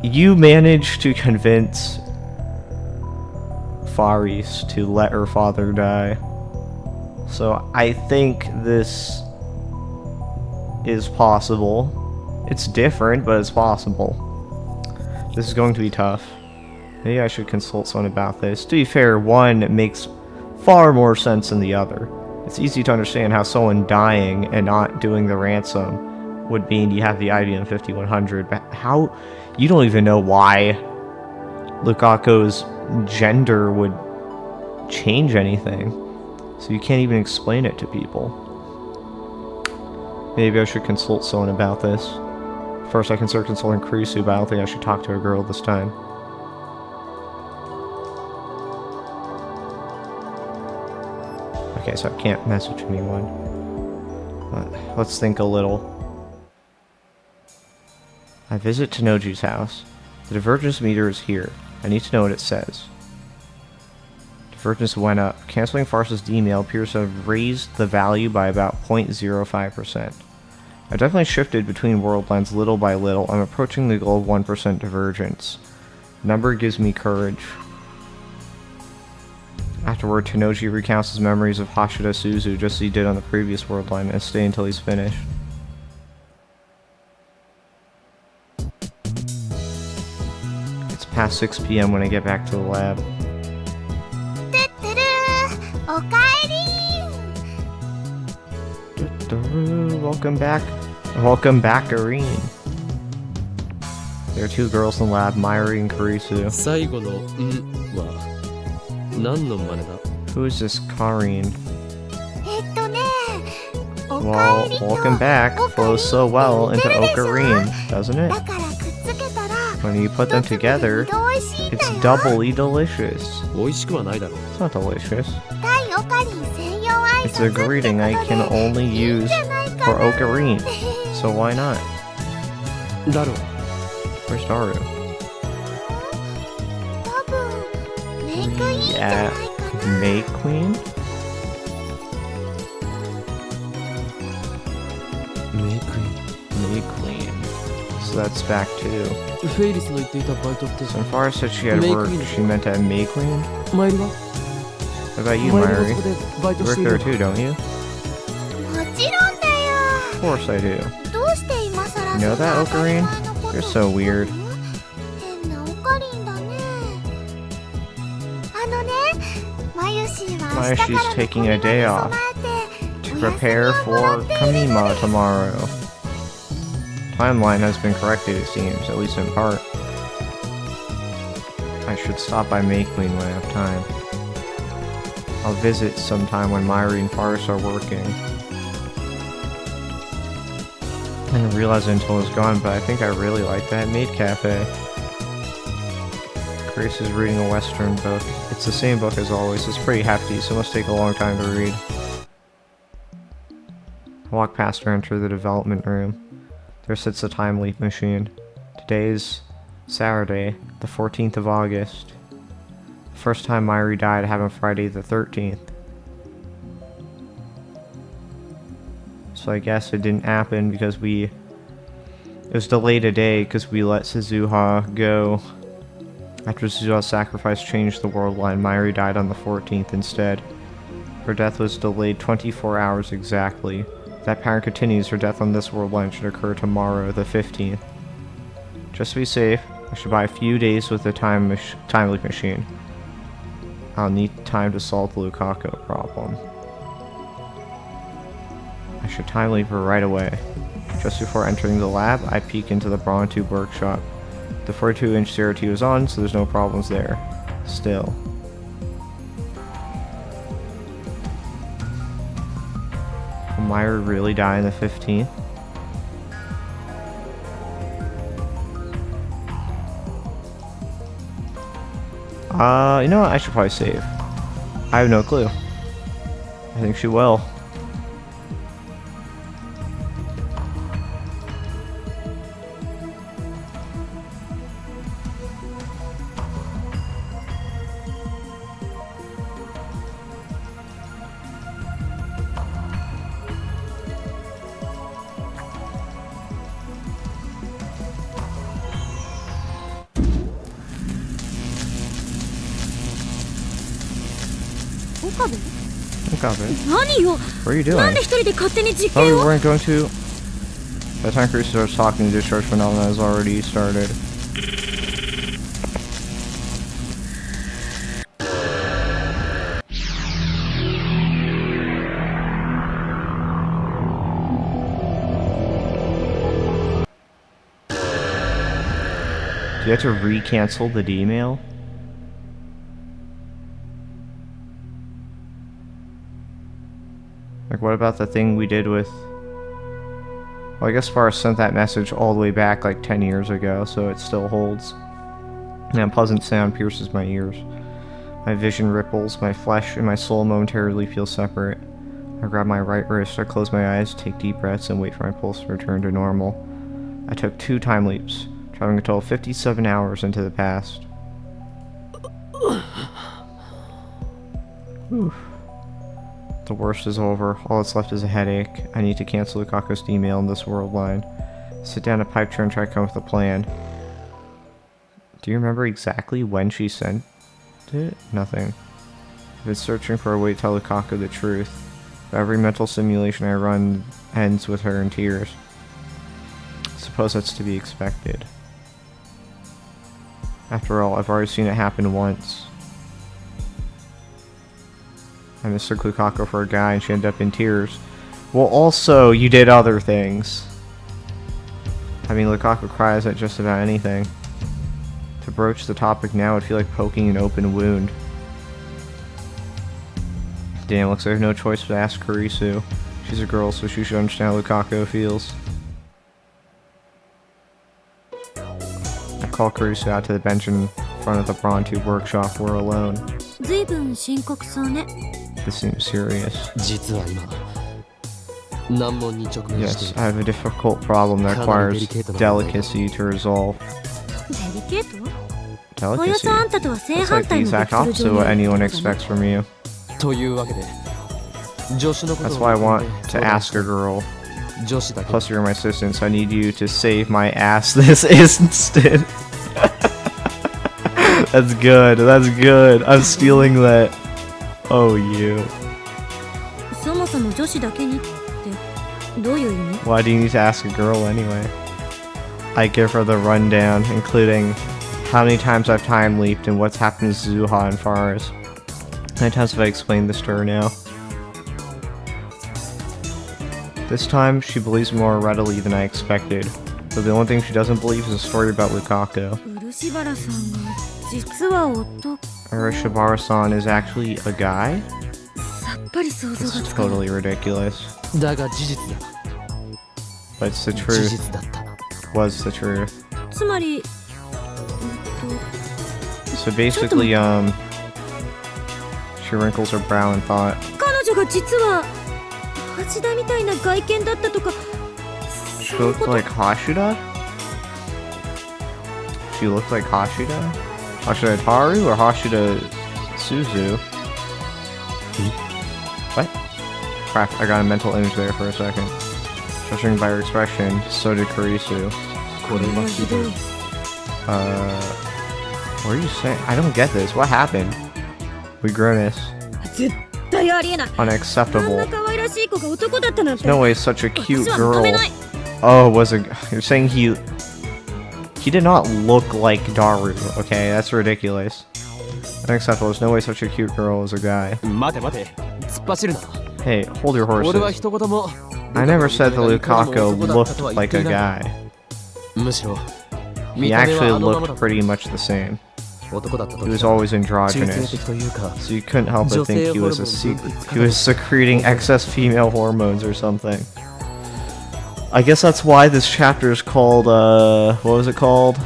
You managed to convince Faris to let her father die. So I think this is possible. It's different, but it's possible. This is going to be tough. Maybe I should consult someone about this. To be fair, one makes far more sense than the other. It's easy to understand how someone dying and not doing the ransom would mean you have the IBM 5100, but how... You don't even know why Lukaku's gender would change anything. So you can't even explain it to people. Maybe I should consult someone about this. First I consider consulting Kurisu, but I don't think I should talk to a girl this time. Okay, so I can't message anyone. But let's think a little. I visit Tanoji's house. The divergence meter is here. I need to know what it says. Divergence went up. Canceling Fars's email appears to have raised the value by about 0.05%. I've definitely shifted between world lines little by little. I'm approaching the goal of 1% divergence. The number gives me courage. Afterward, Tanoji recounts his memories of Hashida Suzu just as he did on the previous world line and stay until he's finished. It's past 6 p.m. when I get back to the lab. Welcome back. Welcome back, Irene. There are two girls in the lab, Mairi and Kurisu. 最後の「ん」は何の真似だ？ Who is this Karine? Well, welcome back flows so well into Ocarine, doesn't it? When you put them together, it's doubly delicious. 美味しくはないだろう。 It's not delicious. It's a greeting I can only use for Ocarine, so why not? だろう。 Where's Daru? Yeah, May Queen? メイクイ May Queen. So that's back too. ン。フェイリスの言っていたバイトって So Farah said she had May work. Queen. She meant to have May Queen? マイルは What about you, マイル Mairi? もそこでバイト You し work てい there る too, don't you? もちろんだよ。 Of course I do. どうして今さら You know that, そんな Ocarine? 当たり前のことを You're so weird. 変なオカリンだね。あのね、マユシーは明日からの Mayushi's taking a day off 備えて to prepare for Kamima tomorrow. Timeline has been corrected, it seems, at least in part. I should stop by May Queen when I have time. I'll visit sometime when Mairi and Faris are working. I didn't realize it until it was gone, but I think I really like that maid cafe. Grace is reading a Western book. It's the same book as always. It's pretty hefty, so it must take a long time to read. I walk past her and enter the development room. There sits a time leap machine. Today's Saturday, the 14th of August. The first time Mairi died happened Friday the 13th. So I guess it didn't happen because it was delayed a day because we let Suzuha go. After Suzuha's sacrifice changed the world line, Mairi died on the 14th instead. Her death was delayed 24 hours exactly. If that pattern continues, her death on this world line should occur tomorrow, the 15th. Just to be safe, I should buy a few days with the time leap machine. I'll need time to solve the Lukaku problem. I should time leap her right away. Just before entering the lab, I peek into the Brawn Tube workshop. The 42-inch CRT was on, so there's no problems there. Still. Will Myra really die on the 15th? You know what? I should probably save. I have no clue. I think she will. 部 Okabe, 何よ what are you なん doing? で一人で勝手に実 Oh, we 験を weren't going to. By the time Chris starts talking, the discharge phenomena has already started. Do you have to re-cancel the D-mail? Like, what about the thing we did with... Well, I guess Farah sent that message all the way back like 10 years ago, so it still holds. And a pleasant sound pierces my ears. My vision ripples, my flesh and my soul momentarily feel separate. I grab my right wrist, I close my eyes, take deep breaths, and wait for my pulse to return to normal. I took 2 time leaps, traveling a total of 57 hours into the past. Whew. The worst is over. All that's left is a headache. I need to cancel Lukaku's email in this world line. Sit down a pipe chair and try to come up with a plan. Do you remember exactly when she sent it? Nothing. I've been searching for a way to tell Lukaku the truth. But every mental simulation I run ends with her in tears. Suppose that's to be expected. After all, I've already seen it happen once. I mistook Lukaku for a guy and she ended up in tears. Well, also, you did other things. I mean, Lukaku cries at just about anything. To broach the topic now would feel like poking an open wound. Damn, looks like I have no choice but to ask Kurisu. She's a girl, so she should understand how Lukaku feels. I call Kurisu out to the bench in front of the Brawn Tube workshop. We're alone. 随分深刻そうね This seems serious. 実は今難問に直面して Yes, いる I have a difficult problem that requires delicacy to resolve. デリケートおよ Delicacy? そあんたとは正 It's 反 like 対 the の exact ベクトル opposite 上 of what に anyone ある expects from you. というわけで助手のこと That's を why I 考 want え to 相談 ask a girl. 女子だけ Plus, you're my assistant, so I need you to save my ass this instant. That's good. That's good. I'm stealing that. Oh, you. そもそも女子だけにってどういう意味 Why do you need to ask a girl anyway? I give her the rundown, including how many times I've time leaped and what's happened to Zuha and Faris. How many times have I explained this to her now? This time, she believes me more readily than I expected. But the only thing she doesn't believe is a story about Lukaku. 漆原さんが実は男 Urashibara-san is actually a guy? さっぱり想像 This が is つかない totally ridiculous. だが事実だ But it's the 事 truth. 実だった Was the truth. つまり So basically, she wrinkles her brow and thought, 彼女が実は橋田みたいな外見だったとか she そういう looked こと like Hashida? She looked like Hashida? Hashida Taru or Hashida Suzu? What? Crap, I got a mental image there for a second. Judging by her expression, so did Kurisu. これはひどい What are you saying? I don't get this. What happened? We grimace. 絶対ありえないあん Unacceptable. な可愛らしい子が男だったなんて No way, such a cute 私は girl. 認めない Oh, was it? You're saying he did not look like Daru. Okay, that's ridiculous. Unacceptable. There's no way such a cute girl is a guy. 待て待て突っ走るな Hey, hold your 俺は horses. 一言も I never said that いくらも Lukaku 男だったとは looked 言って like い a ない guy. むしろ He 見た目 actually はあのままだ looked pretty much the same. 男だったと He き was always 中性 androgynous. 的というか So you couldn't help but think he was he was secreting excess female hormones or something. I guess that's why this chapter is called, what was it called?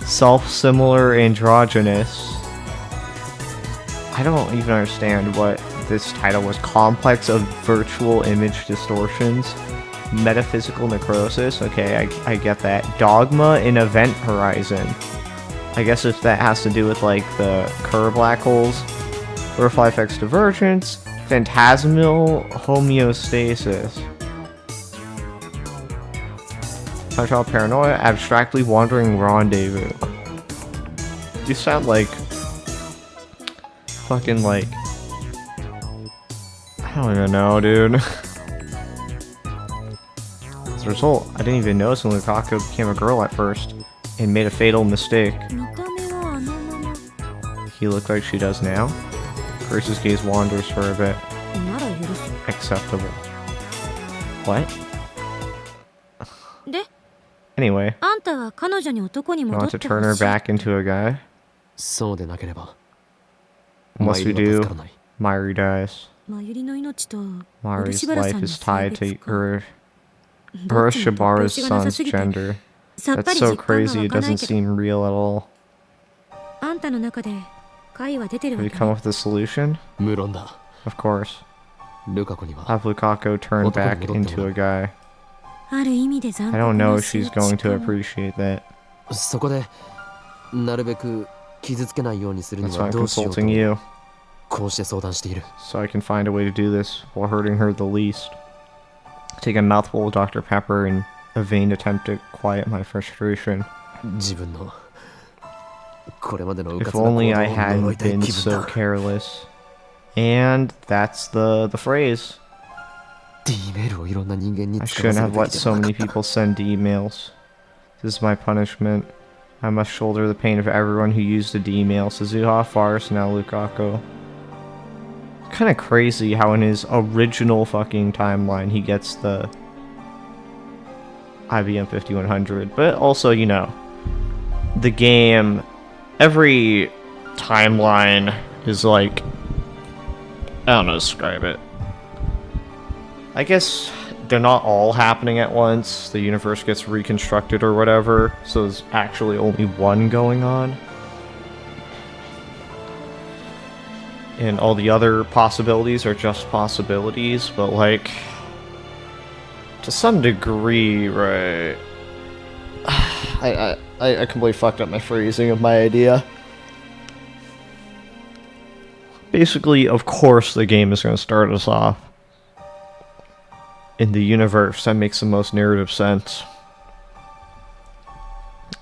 Self-similar androgynous. I don't even understand what this title was. Complex of virtual image distortions. Metaphysical necrosis. Okay, I get that. Dogma in event horizon. I guess if that has to do with, like, the Kerr black holes. Butterfly effects divergence. Phantasmal homeostasis. Control paranoia. Abstractly wandering rendezvous. You sound like... fucking, like... I don't even know, dude. As a result, I didn't even notice when Lukaku became a girl at first and made a fatal mistake. 見た目はあのまま He looked like she does now. Grace's gaze wanders for a bit. なら許す Acceptable. What? で Anyway, あんたは彼女に男に you 戻 want っ to て turn ほ her しい back into a guy? そうでなければ Unless we マイルは do, 助からない Myri dies. マユリの命と Myri's 漆原さ life んの is 性 tied 別 to か her どっちも突拍 Shibara's 子がなさ son's すぎて gender. さっぱ That's り so 実感が crazy, 湧 it かない doesn't けど seem real at all. あんたの中で解は出てる Have わ you け come ね up with a solution? 無論だ Of course. ルカ子には Have Lukaku turn back into a guy. ある意味で残 I 酷 don't な know if 数 she's 値 going か to も appreciate that. そこでなるべく傷つけないようにするに That's why は I'm どうしようと consulting you. こうして相談している So I can find a way to do this while hurting her the least. Take a mouthful of Dr. Pepper in a vain attempt to quiet my frustration. 自分のこれまでのう If かつな行動を only I 呪 hadn't いたい been 気分 so だ careless. And that's the phrase. D メールをいろんな人間に I 使わ shouldn't せ have るべ let きで so はな many かった people send emails. This is my punishment. I must shoulder the pain of everyone who used the D-mail. Suzuha, Faris, now Lukaku. Kind of crazy how in his original fucking timeline he gets the IBM 5100. But also, you know, the game, every timeline is like, I don't know how to describe it. I guess they're not all happening at once. The universe gets reconstructed or whatever, so there's actually only one going on. And all the other possibilities are just possibilities, but like, to some degree, right? I completely fucked up my phrasing of my idea. Basically, of course the game is going to start us off in the universe that makes the most narrative sense.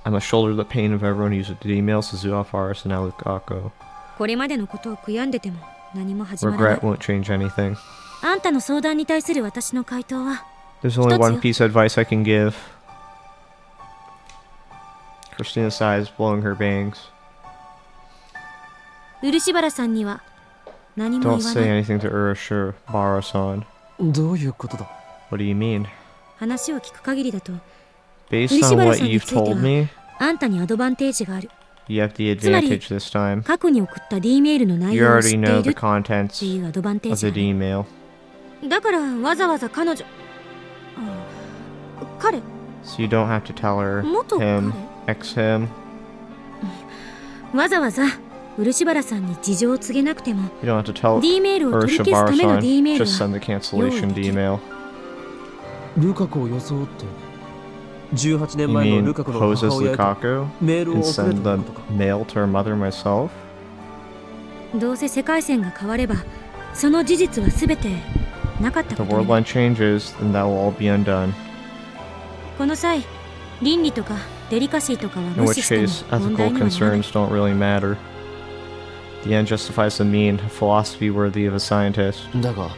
I must shoulder the pain of everyone who uses the email, Suzuha, Faris, and now Lukaku. これまでのことを悔やんでても何も始まらない Regret won't change anything. あんたの相談に対する私の回答は There's only one 一つよ。 piece of advice I can give. Christina sighs, blowing her bangs. 漆原さんには何も Don't 言わ say ない anything to Urashir, Bara-san. どういうことだ What do you mean? 話を聞く限りだと Based on what you've told me, あんたにアドバンテージがある you have the つまり advantage this time. 過去に送った D メールの内 You 容を知 already って know い the るって contents いうアドバンテー of ジ the がある D-mail. だからわざわざ彼女彼 So you don't have to tell her, 元 him, 彼 ex him. わざわざ漆原さんに事情を告げなくても You don't have to tell D メールを取り消すための D Urashibara-san. メール Just は send the cancellation D-mail. ルカ子を装って18 You 年前の mean ルカ子の pose 母 as 親へと Lukaku メールを and 送れ send とい the うことか mail to her mother myself? どうせ世界線が変わればその事実は全てなかった The ことに world な line る changes, then that will all be undone. この際倫理とかデリカシーとかは In 無 which 視しても case, 問題 ethical にはならない concerns don't really matter. The end justifies the mean, a philosophy worthy of a scientist. だが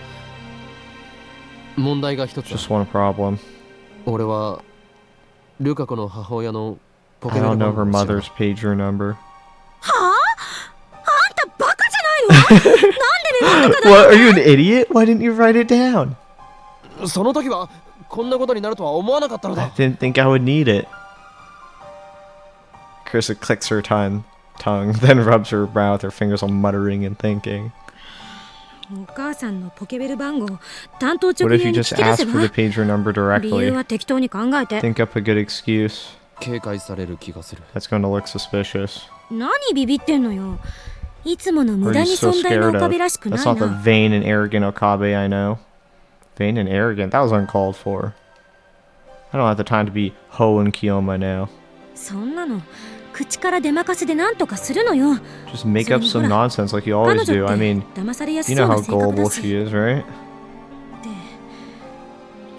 問題が一つ Just one problem. 俺はルカ子の母親のポ I ケベル don't 番 know 号 her を知らない mother's pager number. はああんたバカじゃないのなんでメモとか What? Are you an idiot? Why didn't you write it down? その時はこんなことになるとは思わなかったの I だ didn't think I would need it. Krista clicks her tongue, then rubs her brow with her fingers while muttering and thinking. お母さんのポケベル番号担当直 What if 入 you に just 聞き出 ask せ for ば the pager number 理由 directly? は適当に考えて Think up a good excuse. 警戒される気がする That's going to look suspicious. 何ビビってんのよいつもの What 無 are 駄 you に so 尊大な scared 岡部 of? らしくな That's い not the な vain and arrogant Okabe I know. Vain and arrogant? That was uncalled for. I don't have the time to be Ho and Kiyoma now. そんなの口から出まかせで何とかするのよ Just make up some nonsense like you always 彼 do. 女 I って mean, 騙されやす you そ know うな how 性格 gullible だし she is, right?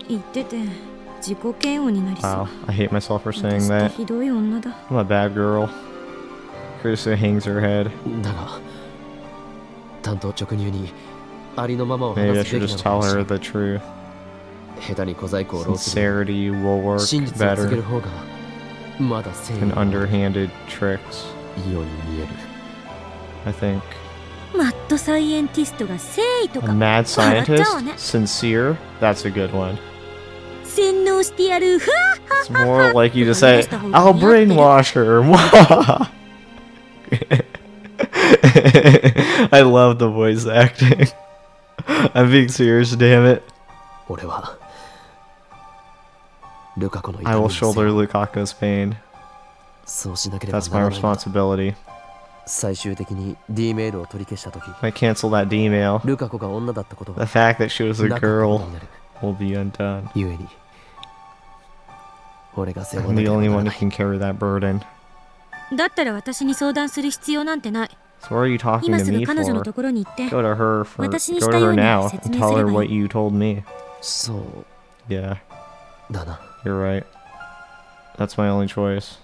言ってて自己嫌悪になりそう Wow, I hate myself for 私 saying っ that. てひどい女だ I'm a bad girl. Krista hangs her head. だが担当直入にありのままを Maybe I 話す should べき just なのか tell もしれ her ない。 the truth. 下手に小細工を浪する Sincerity will work 真実を告げる better 方がまだ誠意 than がある underhanded tricks, ように見える。 I think. マッドサイエンティストが誠意と A か mad 笑っちゃ scientist? うわね。 Sincere? That's a good one. 洗脳してやる。ふわ It's more like you just say, I'll brainwash her. I love the voice acting. I'm being serious, damn it. 俺はルカ子の痛 I み will を背負 shoulder う。 Lukaku's pain. そうしなければ That's な my らないのだ。 responsibility. 最終的に D メールを取り消した時 If I cancel that D mail, ルカ子が女だったこと the が fact that she was a なかったこと girl になる。 will be undone. ゆえに俺が背負わ I'm な the ければ only なら one な who い。 can carry that burden. だったら私に相談する必要なんてない。 So what are you talking 今 to すぐ me 彼女の for? ところに行って。 Go to her for. 私に Go した to よ her うに now 説 and 明 tell すれ her ばい what い。 you told me. そう Yeah, だな。 you're right. That's my only choice.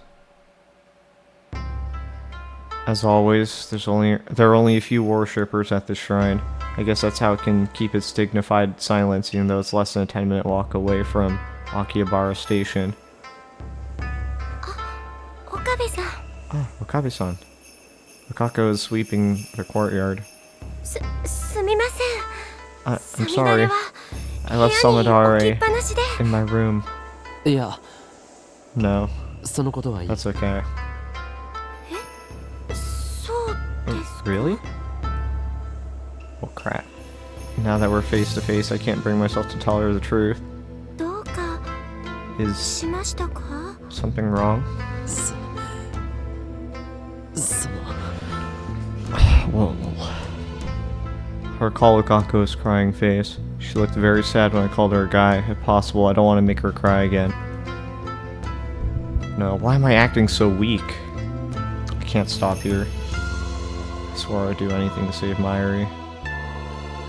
As always, there are only a few worshippers at the shrine. I guess that's how it can keep its dignified silence, even though it's less than a 10-minute walk away from Akihabara Station. 岡部さん。 Oh, Wakabe-san. Wakako is sweeping the courtyard. すみません。 I'm サミダレ sorry. は I 部屋 left に置きっ Samidare ぱなしで。 in my room. いや No, そのことはいい。 that's okay. そうですか。 Really? Well, crap. Now that we're face to face, I can't bring myself to tell her the truth. どうか Is しましたか？ something wrong? その Whoa. I recall Lukaku's crying face. She looked very sad when I called her a guy. If possible, I don't want to make her cry again. No, why am I acting so weak? I can't stop here. I swore I'd do anything to save Mayuri.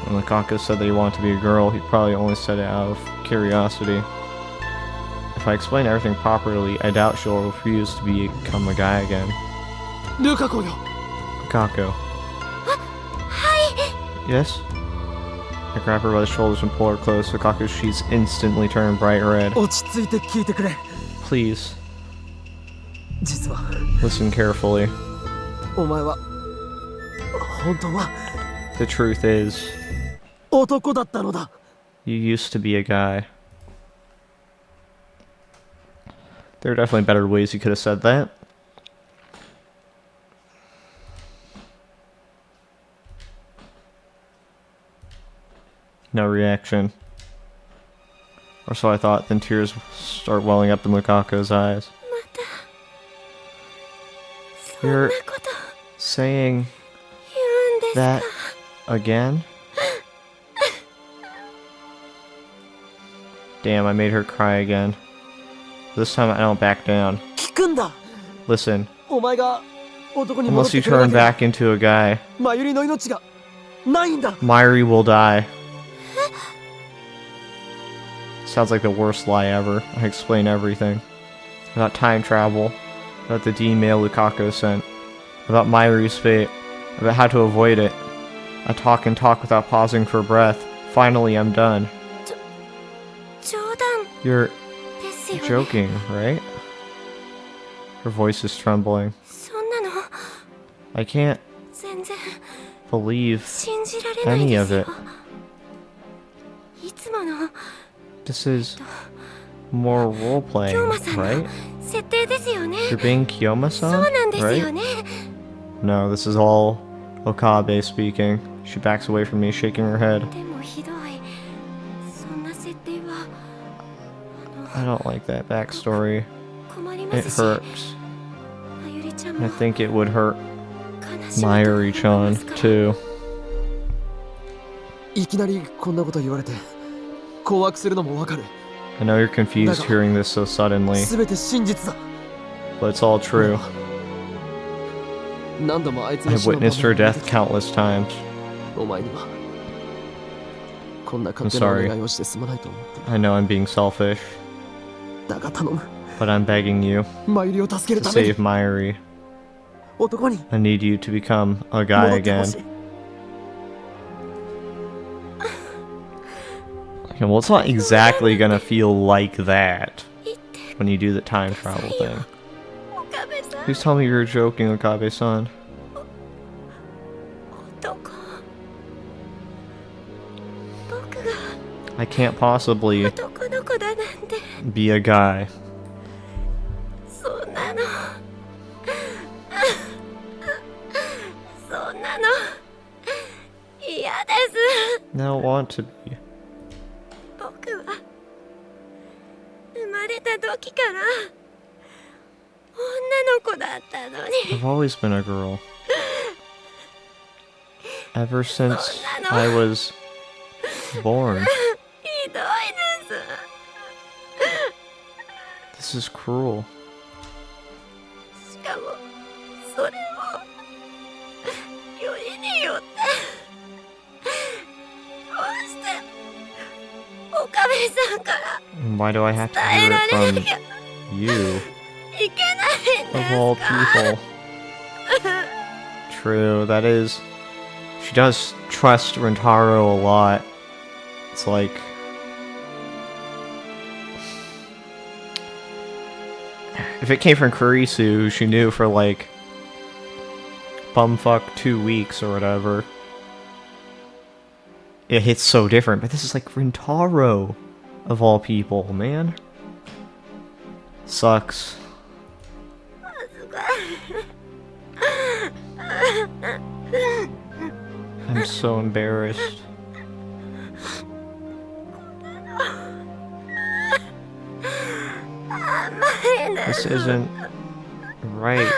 When Lukaku said that he wanted to be a girl, he probably only said it out of curiosity. If I explain everything properly, I doubt she'll refuse to become a guy again. ルカ子よ。 Lukaku. Yes? I grab her by the shoulders and pull her close. Lukaku's cheeks instantly turn bright red. 落ち着いて聞いてくれ。 Please, 実は listen carefully. お前は本当は The truth is, 男だったのだ。 you used to be a guy. There are definitely better ways you could have said that. No reaction. Or so I thought, then tears start welling up in Lukaku's eyes. そんな You're こと saying 言うんですか？ that again? Damn, I made her cry again. This time I don't back down. 聞くんだ。 Listen, お前が男に戻っ unless you てくれな turn ければ back into a guy, マユリの命がないんだ。 Mayuri will die. Sounds like the worst lie ever. I explain everything. About time travel, about the D mail Lukaku sent, about Mayuri's fate, about how to avoid it. I talk and talk without pausing for breath. Finally, I'm done. 冗談 You're ですよね。 joking, right? Her voice is trembling. そんなの I can't 全然 believe 信じられない any で of すよ it.。いつもの This is more role 京 playing, 馬さんの right? 設定ですよね。 You're being そう Kiyoma-san, なんですよ right? ね。 No, this is all Okabe speaking. She backs away from me, shaking her head. でもひどい。そんな設定は I don't like that backstory. 困りま It すし、 hurts. まゆりちゃん And I も think it would hurt 悲しむと思い Mayuri-chan ますから。 too. いきなりこんなこと言われて困惑するのもわかる。 I know you're confused hearing this so suddenly, すべて真実だ。 but it's all true. 何度もあいつの I've 死の場 witnessed her 面を見 death てきた。 countless times. お前にはこんな勝手なお願いをしてすまないと思っている。 I know I'm being selfish, だが頼む。 but I'm begging you マユリを助ける to ために save Mayuri. 男に I need you to become a 戻 guy ってほ again. しい。Okay, well, it's not exactly gonna feel like that when you do the time travel thing. Please tell me you're joking, Okabe-san. 男僕が I can't possibly 男の子だなんて be a guy. そんなのそんなの嫌です I don't want to be. 僕は生まれた時から女の子だったのに I've always been a girl. Ever since I was born. ひどいです This is cruel. しかもそれをよりによってどうして岡部さんから And why do I have to 伝 hear えら it れ from なきゃ you, いけないんで of す all か people? True, that is... She does trust Rentaro a lot. It's like... If it came from Kurisu, who she knew for like... bumfuck 2 weeks or whatever... It hits so different, but this is like Rentaro, of all people, man. Sucks. I'm so embarrassed. This isn't right.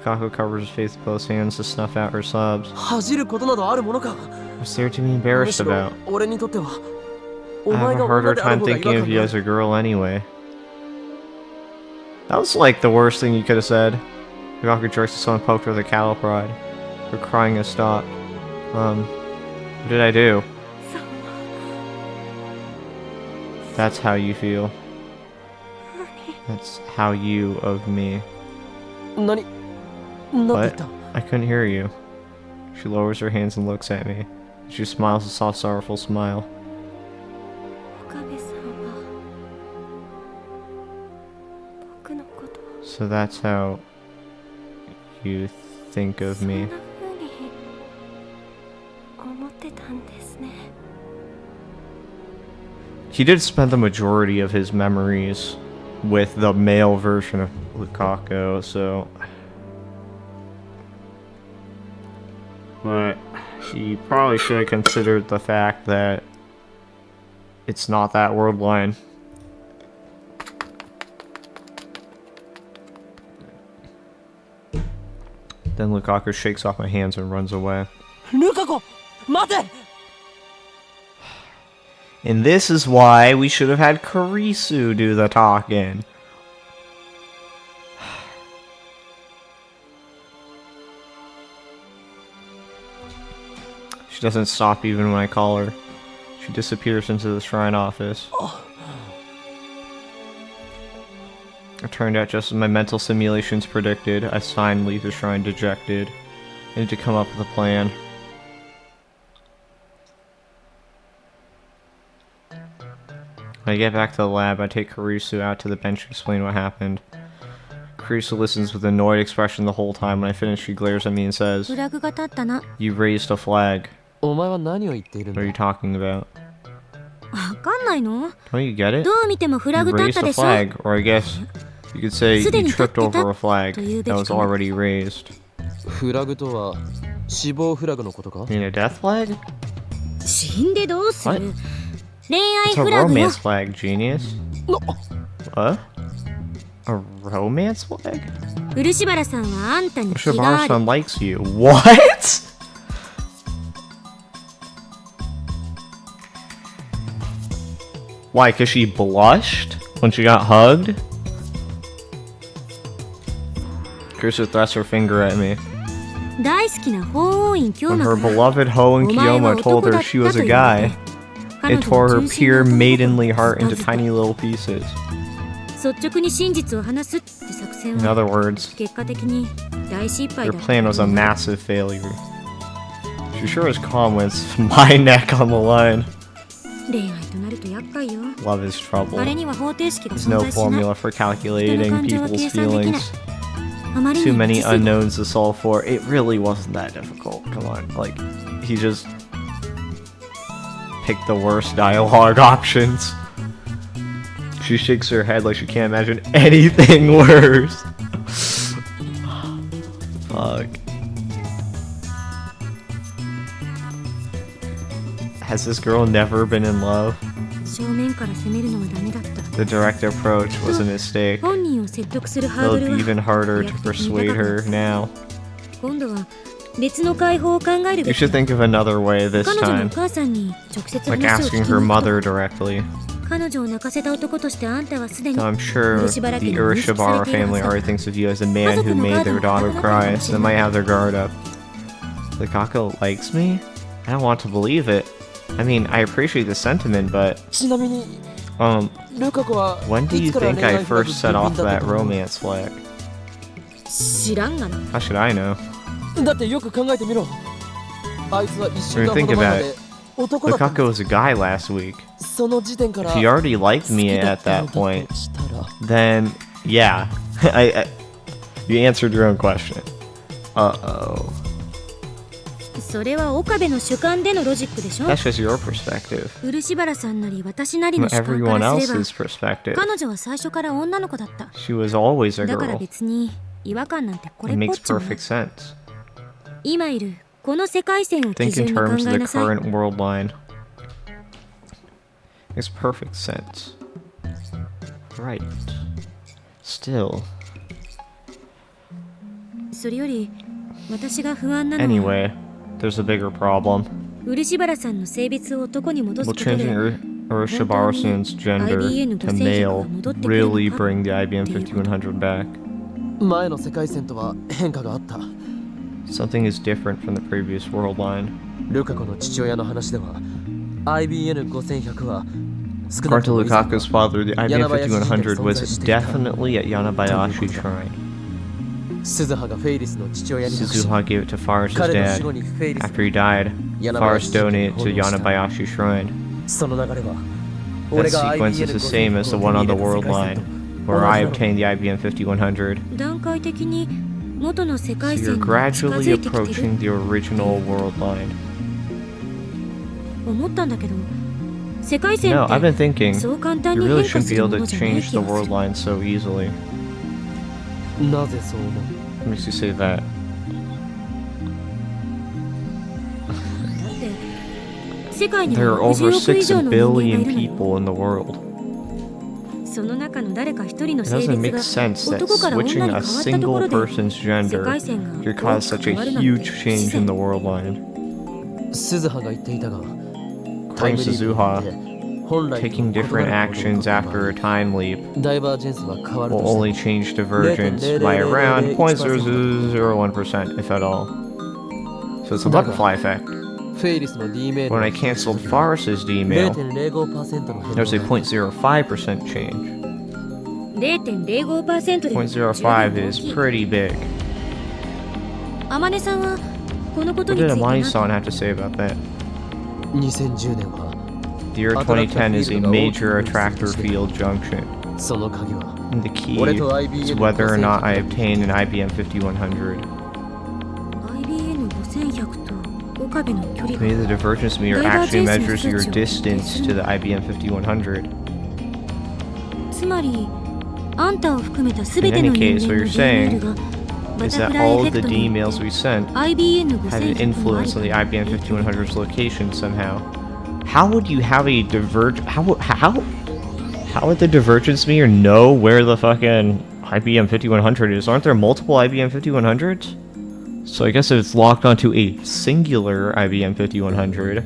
Kako covers his face with both hands to snuff out her sobs. 恥じることなどあるものか。 What's there to be む embarrassed しろ about? 俺にとってはお I 前 have が a 女 harder である time 方が違 thinking 和 of 感 you があ as る a girl anyway. That was like the worst thing you could have said. Kako jerks to someone poked her with a cattle prod. Her crying has stopped. What did I do? That's how you feel. That's how you of me. 何なんて言った I couldn't hear you. She lowers her hands and looks at me. She smiles a soft, sorrowful smile. 岡部さんは僕のことを So that's how you think of そん me. な風に思ってたんですね He did spend the majority of his memories with the male version of Lukaku, so... But he probably should have considered the fact that it's not that word line. Then Lukaku shakes off my hands and runs away. ルカ子待て And this is why we should have had Kurisu do the talking. She doesn't stop even when I call her. She disappears into the shrine office. It turned out just as my mental simulations predicted. I signed leave the shrine dejected. I need to come up with a plan. When I get back to the lab, I take Kurisu out to the bench to explain what happened. Kurisu listens with an annoyed expression the whole time. When I finish, she glares at me and says, フラグが立ったな You raised a flag. お前は何を言っているん What だ are you talking about? わかんないの Don't you get it? どう見てもフ You ラグ立っ raised た a でしょ flag, or I guess you could say you すでに立ってた tripped over a flag と言うべ that き was かな already raised. フラグとは死亡フラグのことか You mean a death flag? 死んでどうする What? 恋愛 It's a フラグよ romance flag, genius. What? A romance flag? 漆原さんはあんたに気がある Shibara-san likes you. What? Why, because she blushed when she got hugged? Kurisu thrusts her finger at me. 大好きな法王院京 When 馬 her が beloved Hoen お前は Kiyoma told 男だ her っ she た was と a 言われ guy, て彼 it 女 tore の her 純真 pure な心 maidenly を heart into 片付け tiny little pieces. 率直に真実を話すって作戦 In は other words, 結果的に大失敗 your だった plan was a massive failure. She sure is calm when it's my neck on the line. 恋愛となると厄介よ。 Love is trouble. あれには方程式が There's 存 no 在しない formula for calculating 人の感情は people's 計算できない feelings. あまり Too に many 実に unknowns to solve for. It really wasn't that difficult. Come on. Like, he just picked the worst dialogue options. She shakes her head like she can't imagine anything worse. Fuck. Has this girl never been in love? 正面から攻めるのはダメだった The direct approach was a mistake. 本人を説得するハード It'll ル be は even harder to 飛躍的に persuade 高か her った now. 今度は別の解放を考える You べき should think of another way this 彼女のお time. 母さんに直接 Like 話を聞き asking に her 行く mother と directly. 彼女を泣かせた男としてあんたはすでに Though I'm sure the Urashibara family already thinks of you as the man who made their daughter cry, so they might have their guard up. The Kako likes me? I don't want to believe it. I mean, I appreciate the sentiment, but ちなみに ルカ子は when do い you つから think 恋愛 I フラグ first set ビン off ビンだった that と思う romance flag? 知らんがな How should I know? だってよく考えてみろ。あいつは一週 When 間 you ほ think ど前ま about で it, 男だったん Lukaku です was a guy last week. その時点から If he already liked 好 me きだ at ったの that だと point, したら then yeah, you answered your own question. Uh-oh. それは岡部の主観でのロジックでしょ That's just your perspective. 漆原さんなり私なり From の主観か everyone らすれば else's perspective, 彼女は最初から女の子だった she was always a だから girl. 別に違和感なんてこれ It っぽっ makes ちも perfect sense. 今いるこの世界線を基 Think 準 in に考 terms of え the なさい current world line. Makes perfect sense. Right. Still. それより私が不安なのは Anyway, there's a bigger problem. 漆原さんの性別を男に戻す Will ことで changing Urashibaru-san's gender to male really bring the IBM 5100 back? 前の世界線とは変化があった。 Something is different from the previous world line. ルカ子の父親の話では IBN5100 は少な According くとも to 以前 Lukaku's father, the IBM 5100 was 存在していた definitely at Yanabayashi Shrine. 鈴葉がフェイリスの父親に託し Suzuha gave it to Faris' 彼の dad. 死後にフェイリス After he died, Faris donated to Yanabayashi Shrine. その流れは That 俺が sequence is the same as the one on the world line, where I obtained the IBM 5100. 段階的に元の世 So 界 you're 線に近 gradually づいてきてる approaching the original world line. 思ったんだけど世界線 No, っ I've been て thinking, そう簡単 you に really 変化 shouldn't す be る able も to のじゃない change 気 the がす world る line so easily. なぜそう思う What makes you say that? だって世界に There は are over 60億以 6 上の人間がい billion るのよ people in the world. その中の誰か一人の It 性 doesn't 別 make が sense that 男から女に switching 変わ a ったとこ single ろで person's 世 gender 界線が could 大 cause きく such 変 a わるなんて huge 自 change 然 in the world line. 鈴葉が言っていたが According to Suzuha, 本来 taking different actions after a time leap ダイバージェンスは変わる will として only change divergence by around 0.0001%, if at all. So it's a butterfly effect. フェイリスの D メール When I canceled Faris's D mail, 0.05% の変 there's a 動 0.05% change. 0.05% でも十分 0.05大 is きい pretty big. 天音さんはこのこと What につ did いて何 Amani-san have to say about that? 2010年は The year 2010 is a major attractor field junction, その鍵は and the key is whether or not I obtain an IBM 5100. IBN5100 と岡部の距離 Maybe が the divergence meter actually measures your distance to the IBM 5100. つまりあんたを含めた全 In ての any 人 case, 間 what の you're D メー saying ルがバ is タ that フライエ all フェ of ク the ト D に mails we sent had an IBN5100 influence on the IBM 5100's location somehow. How would you have a how would the divergence meter know where the fucking IBM 5100 is? Aren't there multiple IBM 5100s? So I guess if it's locked onto a singular IBM 5100,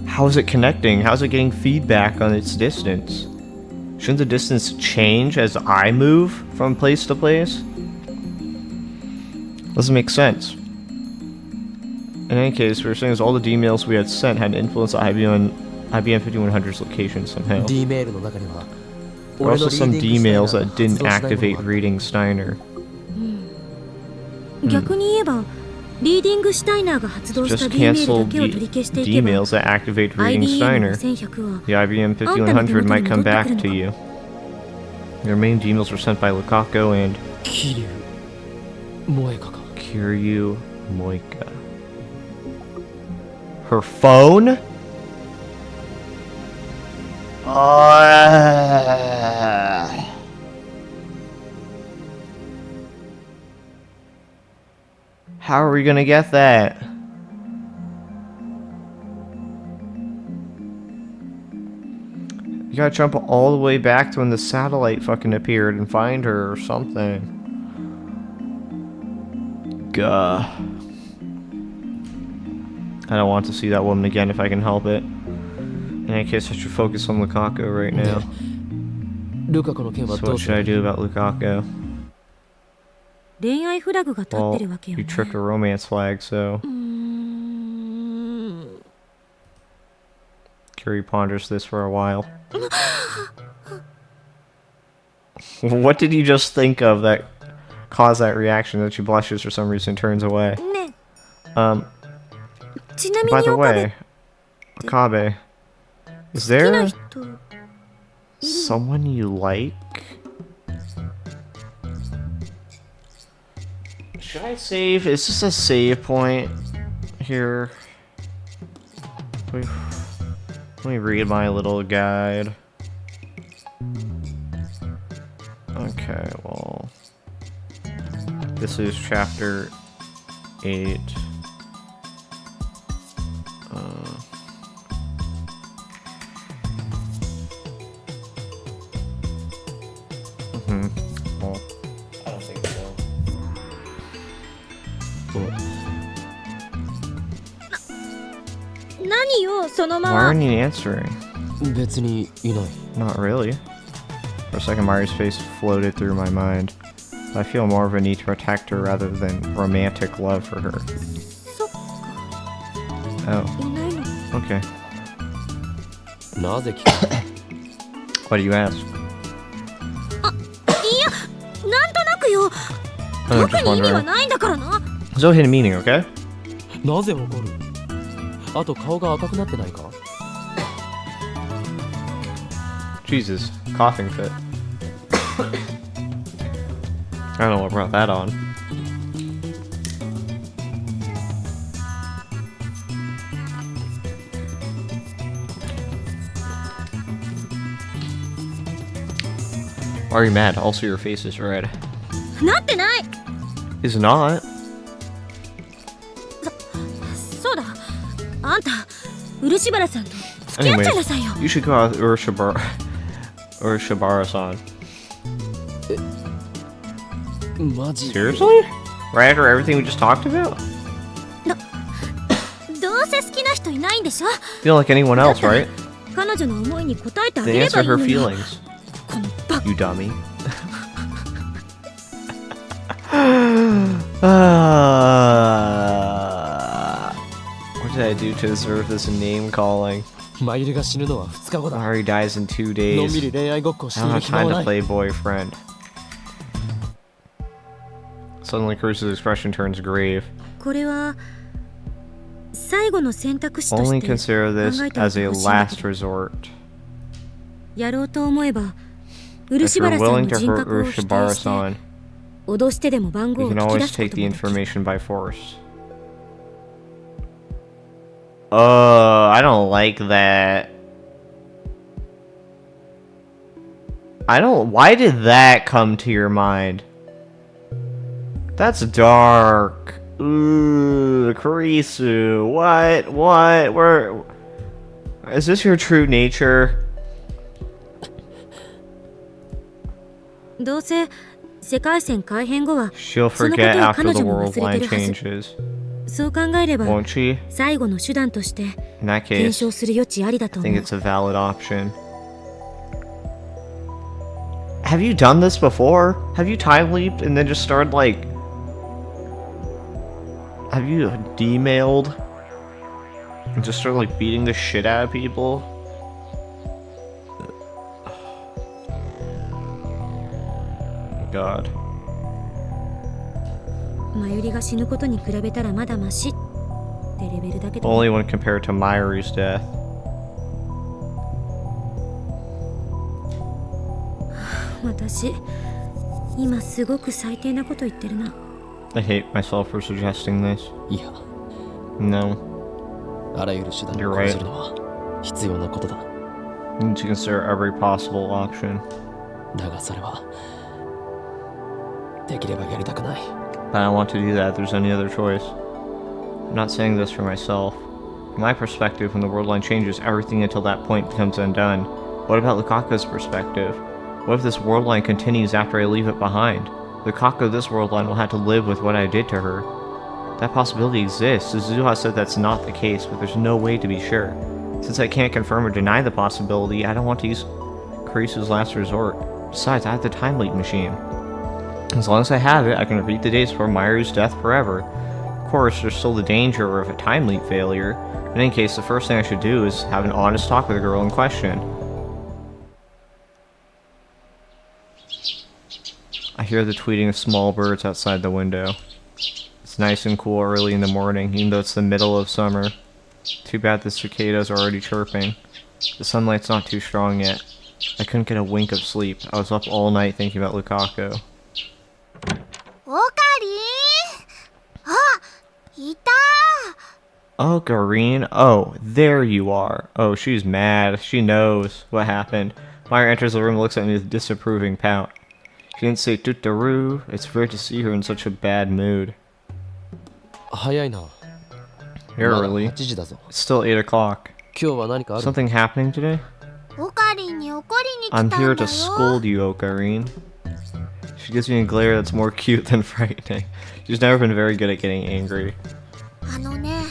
how is it connecting? How's it getting feedback on its distance? Shouldn't the distance change as I move from place to place? Doesn't make sense. In any case, we were saying is all the D-mails we had sent had influence on IBM 5100's location somehow. D メールの中には There are also some 俺のリーディング D-mails スタイル that が didn't 発動しないもの activate が reading Steiner. 逆に言えばリーディングシュタイナーが発動した Just D メール cancel だけを取り消していけ D ば mails that activate reading IBM Steiner. 5100は The IBM 5100 might come back to you. Your main D mails were sent by Lukaku and 桐生萌香か。 Kiryu Moika. Her phone? How are we gonna get that? You gotta jump all the way back to when the satellite fucking appeared and find her or something. Gah. I don't want to see that woman again if I can help it. In any case, I should focus on Lukaku right now. ルカ子の件は So どう what す should I る？ do about Lukaku? 恋愛フラグが立っ Well, てるわけよ you ね。 tripped a romance flag, so... うーん Curie ponders this for a while. What did you just think of that caused that reaction that she blushes for some reason and turns away? ねちなみ By に the 岡部 way, Akabe, is 好きな there 人 someone you like? Should I save? Is this a save point here? Let me read my little guide. Okay, well, this is chapter 8. Well, I don't think so. 何よそのま Why ま aren't you answering? 別にいない。 Not really. For a second, Mari's face floated through my mind. I feel more of a need to protect her rather than romantic love for her. そっか Oh, いないの okay. なぜ聞く？ Why do you ask? いやなんとなくよ I'm 特 just に意味は wondering. ないんだからな There's no hidden meaning, okay? なぜ怒る？あと顔が赤くなってないか？ Jesus, coughing fit. I don't know what brought that on. Why are you mad? Also, your face is red. なってない Is not. そうだあんた漆原さんと付き合っちゃいなさいよ You should go out or Shibara-san. マジ？ Seriously? Right after everything we just talked about? どうせ好きな人いないんでしょ Feel like anyone else, right? 彼女の思いに応えてあげ Then れば answer いい her のよ feelings, このバカ you dummy. What did I do to deserve this name calling? マイルが死ぬのは2日後だ。 Ari dies in 2のん days. びり恋愛ごっこし I てい don't る have 暇 time は to ない。 play boyfriend. Suddenly, Cruz's expression turns grave. これは最後の選択肢と Only して consider this 考えて as a ほしいんだけ last ど resort. やろうと思えば If 漆 you're 原さん willing の to 人 hurt 格を否定して Ushibara-san, 脅してでも番号 you を can 聞き出 always すこ take と the もできる information by force. I don't like that. Why did that come to your mind? That's dark. Ooh, Kurisu. What? Where? Is this your true nature? どうせ世界線改変後は She'll そのこと forget を after 彼 the 女も world 忘れ line てるはず changes. そう考えれば Won't she? 最後の手段として In that 検 case, 証する余地ありだと I 思 think う it's a valid option. Have you done this before? Have you time leaped and then just started like... Have you demailed? And just started like beating the shit out of people? God. まゆりが死ぬことに比べたらまだマシってレベルだけど、 Only when compared to Mayuri's death. 私今すごく最低なこと言ってるな。 I hate myself for suggesting this. いや、 No. あらゆる手段 You're を right. 講じるのは必要なことだ。 You need to consider every possible option. だがそれはできればやりたくない。 But I don't want to do that if there's any other choice. I'm not saying this for myself. From my perspective, when the world line changes, everything until that point becomes undone. What about Lukaku's perspective? What if this world line continues after I leave it behind? Lukaku, this world line, will have to live with what I did to her. That possibility exists. Suzuha said that's not the case, but there's no way to be sure. Since I can't confirm or deny the possibility, I don't want to use Karisu's last resort. Besides, I have the time leap machine. As long as I have it, I can repeat the days before Mayuri's death forever. Of course, there's still the danger of a time leap failure. In any case, the first thing I should do is have an honest talk with the girl in question. I hear the tweeting of small birds outside the window. It's nice and cool early in the morning, even though it's the middle of summer. Too bad the cicadas are already chirping. The sunlight's not too strong yet. I couldn't get a wink of sleep. I was up all night thinking about Lukaku. オカリン、あ、いた。 Oh, Gareen. Oh, there you are. Oh, she's mad. She knows what happened. Meyer enters the room and looks at me with a disapproving pout. She didn't say tutaroo. It's weird to see her in such a bad mood. 早いな。 You're まだ early. 8時だぞ。 It's still 8 o'clock. 今日は何かある？ Something happening today? オカリンに怒りに来た I'm んだ here よ。 to scold you, Okarine. She gives me a glare that's more cute than frightening. She's never been very good at getting angry. あのね、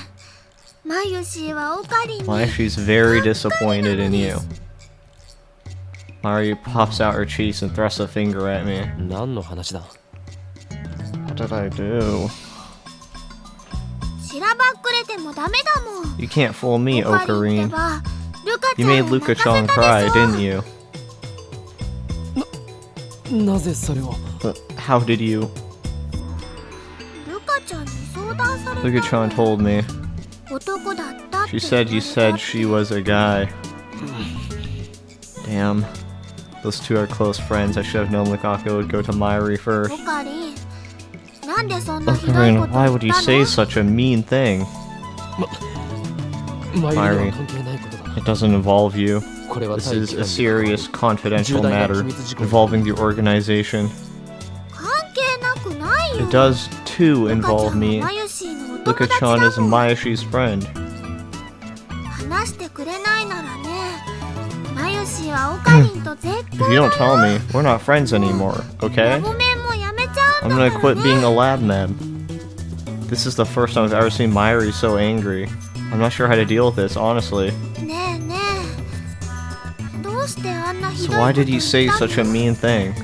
マユシーはオカリンに Why, she's very disappointed in you. Mario pops out her cheeks and thrusts a finger at me. 何の話だ？ What did I do? しらばっくれてもダメだもん。 You can't fool me, オカリンっ Okarine. てば、ルカち You ゃん made を泣か Luka-chan せた cry, でしょ。 didn't you? なぜそれを？ But how did you? ルカちゃんに相談された。 Luka-chan told me. 男だったって She said you said she was a guy. Damn. Those two are close friends. I should have known Lukaku would go to Mayuri オ first. カリン、なんでそんなひどい Okarine, こと why 言 would った you の？ say such a mean thing? マイルには関係ないことだ。 It doesn't involve you. これは This 大 is 気 a が serious, confidential 重大な matter 機密事項 involving the organization. 関係なくないよ。 It does, too, ルカちゃ involve んは me. マユシーのお友達 Luka-chan だ is もん。 Mayashi's friend. 話してくれないならね、マユシーはオカリンと絶 If 交 you だ don't tell me, we're not friends anymore, ラ okay? ブメンもやめちゃうん I'm だ gonna から quit ね。 being a lab man. This is the first time I've ever seen Mayuri so angry. I'm not sure how to deal with this, honestly. ねえねえ、どうしてあんなひ So どい why こと did 言 you っ say た such a の？ mean thing?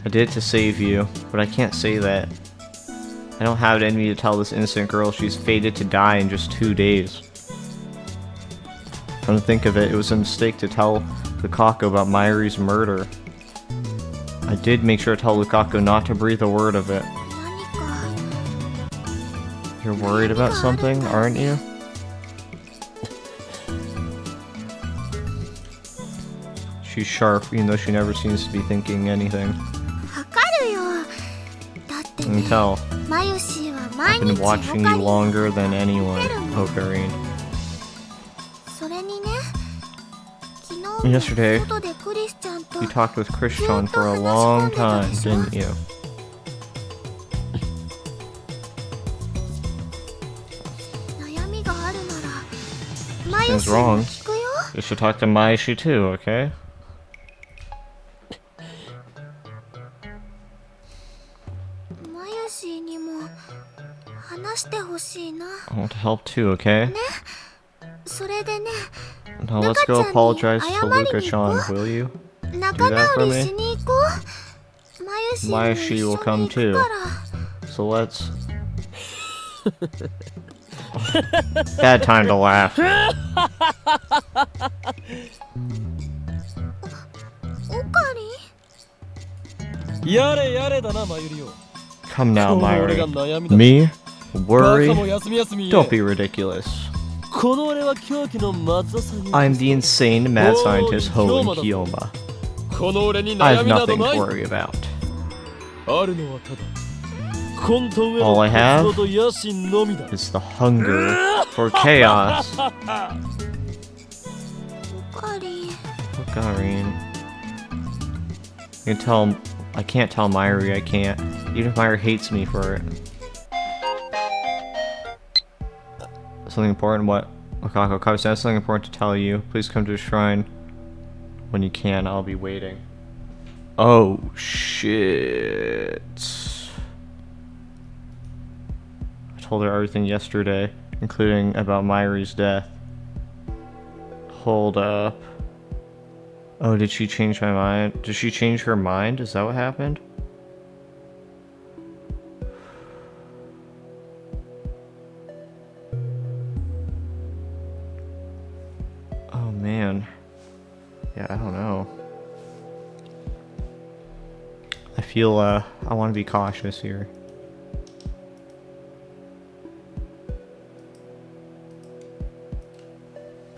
I did it to save you, but I can't say that. I don't have it in me to tell this innocent girl she's fated to die in just 2 days. Come to think of it, it was a mistake to tell Lukaku about Mayuri's murder. I did make sure to tell Lukaku not to breathe a word of it. 何か You're worried about something, aren't you? She's sharp, even though she never seems to be thinking anything. わかるよ。だって I ね can、tell. マユシーは毎 I've 日 been オカ watching リ you ン longer than を anyone, 見てるもん。 Okarine. それにね、昨日も Yesterday, 外でクリスチャンと You talked with Christian for a long time, didn't you? 悩みがあるならマユ Something's シーも wrong. 聞くよ。 You should talk to Maishi too, okay? マユシーにも話してほしいな。 I want to help too, okay? それでね、 Now let's go apologize to Luka-chan, will you? 仲直りしに行こう。マユシーも一緒に Maishi will come 行くから。 So let's... Bad time to laugh. オカリン？やれやれだな、マユリオ。Come now, 俺が Myri. 悩みだ Me? バ Worry? カも休み休み Don't be ridiculous. この俺は狂気の松田さんに I'm the insane mad scientist Oh, Ho in Kiyoma. この俺に I 悩 have みなど nothing な to い worry about. あるのはただ混沌へ All の I have 活動と野心のみだ Is the hunger for chaos. カリン Look, Irene. I can tell. I can't tell Myri I can't. Even if Myri hates me for it. Something important? What? Okako, Kabe-san has something important to tell you. Please come to the shrine. When you can, I'll be waiting. Oh, shit. I told her everything yesterday, including about Myri's death. Hold up. Oh, did she change my mind? Did she change her mind? Is that what happened? Oh, man. Yeah, I don't know. I feel, I want to be cautious here.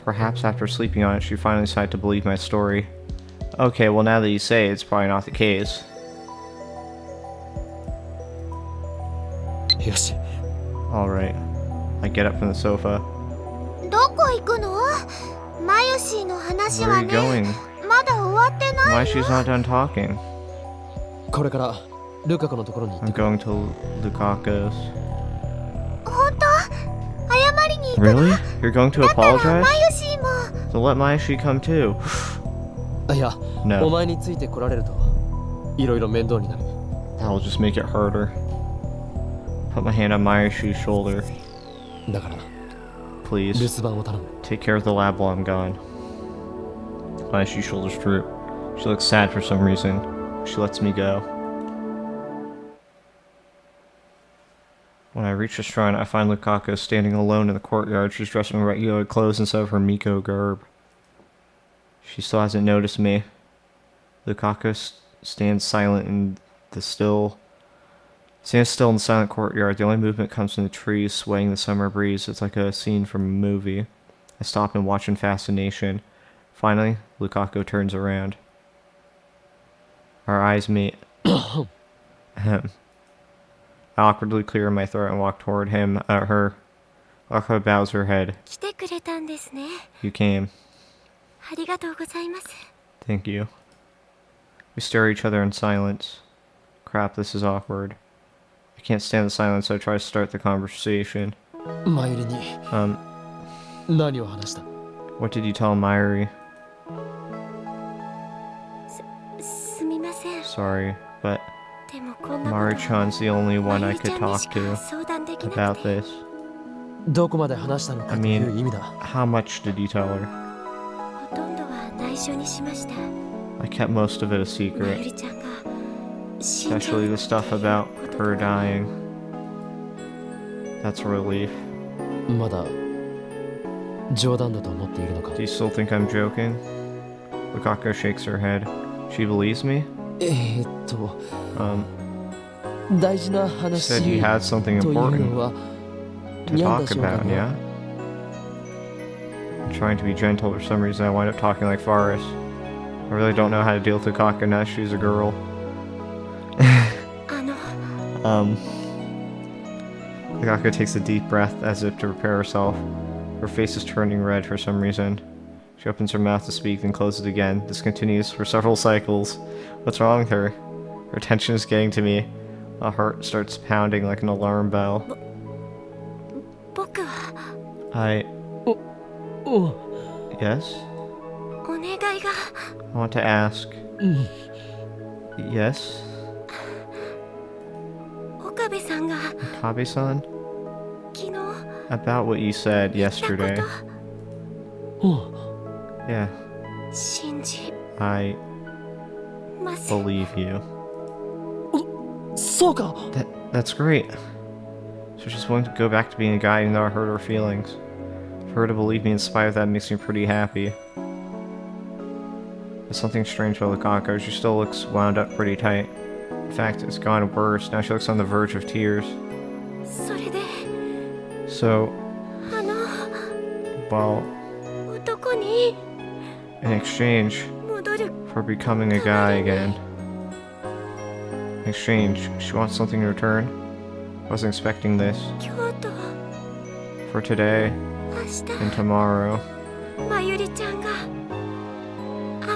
Perhaps after sleeping on it, she finally decided to believe my story. Okay, well now that you say it, it's probably not the case. よし Alright. I get up from the sofa. どこ行くの？マユシーの話 Where は are you ね、 going? まだ終わってない Why she's not done talking? これからルカ子のところに行って I'm going to Lukaku's. 本当？謝りに行くの？ Really? You're going to だから apologize? マユシーも So let Mayashi come too. いや No. お前について来られるといろいろ面倒になる That'll just make it harder. Put my hand on Mayashi's shoulder. だから留 Please. 守番を頼む Take care of the lab while I'm gone. Mayashi's shoulders droop. She looks sad for some reason. She lets me go. When I reach the shrine, I find Lukaku standing alone in the courtyard. She's dressed in regular clothes instead of her Miko garb. She still hasn't noticed me. Lukaku stands silent in the still in the silent courtyard. The only movement comes from the trees swaying in the summer breeze. It's like a scene from a movie. I stop and watch in fascination. Finally, Lukaku turns around. Our eyes meet. Ahem. I awkwardly clear my throat and walk toward her. Lukaku bows her head. 来てくれたんですね。 You came. ありがとうございます。 Thank you. We stare at each other in silence. Crap, this is awkward. I can't stand the silence, so I try to start the conversation. マユリに 何を話した What did you tell Myri? すみません。 Sorry, but でもこんなこと Mari-chan's the only マ one ユ I リちゃ could んに talk しか to 相談できなく about て。 this. どこまで話したのかという意味だ How much did you tell her? ほとんどは内緒にしました。 I kept most of it a マユ secret, リちゃんが死んじゃ especially う the stuff about こと her dying. That's a relief. まだ冗談だと思っているのか Do you still think I'm joking? Lukaku shakes her head. She believes me? 大事な Said 話 you had something という important のは to ニャン talk ダ将軍 about, は yeah? I'm trying to be gentle, for some reason I wind up talking like Faris. I really don't know how to deal with Lukaku now she's a girl. あの Lukaku takes a deep breath as if to prepare herself. Her face is turning red for some reason. She opens her mouth to speak, then closes it again. This continues for several cycles. What's wrong with her? Her tension is getting to me. My heart starts pounding like an alarm bell. 僕は I... お Yes? お願いが I want to ask. Yes? 岡部さんが Kabe-san? 昨日 About what you said 言ったこ yesterday. お Yeah, 信じ I ます believe you. そうか That's great. So she's willing to go back to being a guy even though I hurt her feelings. For her to believe me in spite of that makes me pretty happy. There's something strange about Lukaku. She still looks wound up pretty tight. Her In fact, it's gone worse. Now she looks on the verge of tears. それで So, あの well, 男に in exchange 戻る for becoming a guy again. In exchange, she wants something in return. Wasn't expecting this. 今日と For today 明日 and tomorrow, まゆりちゃんが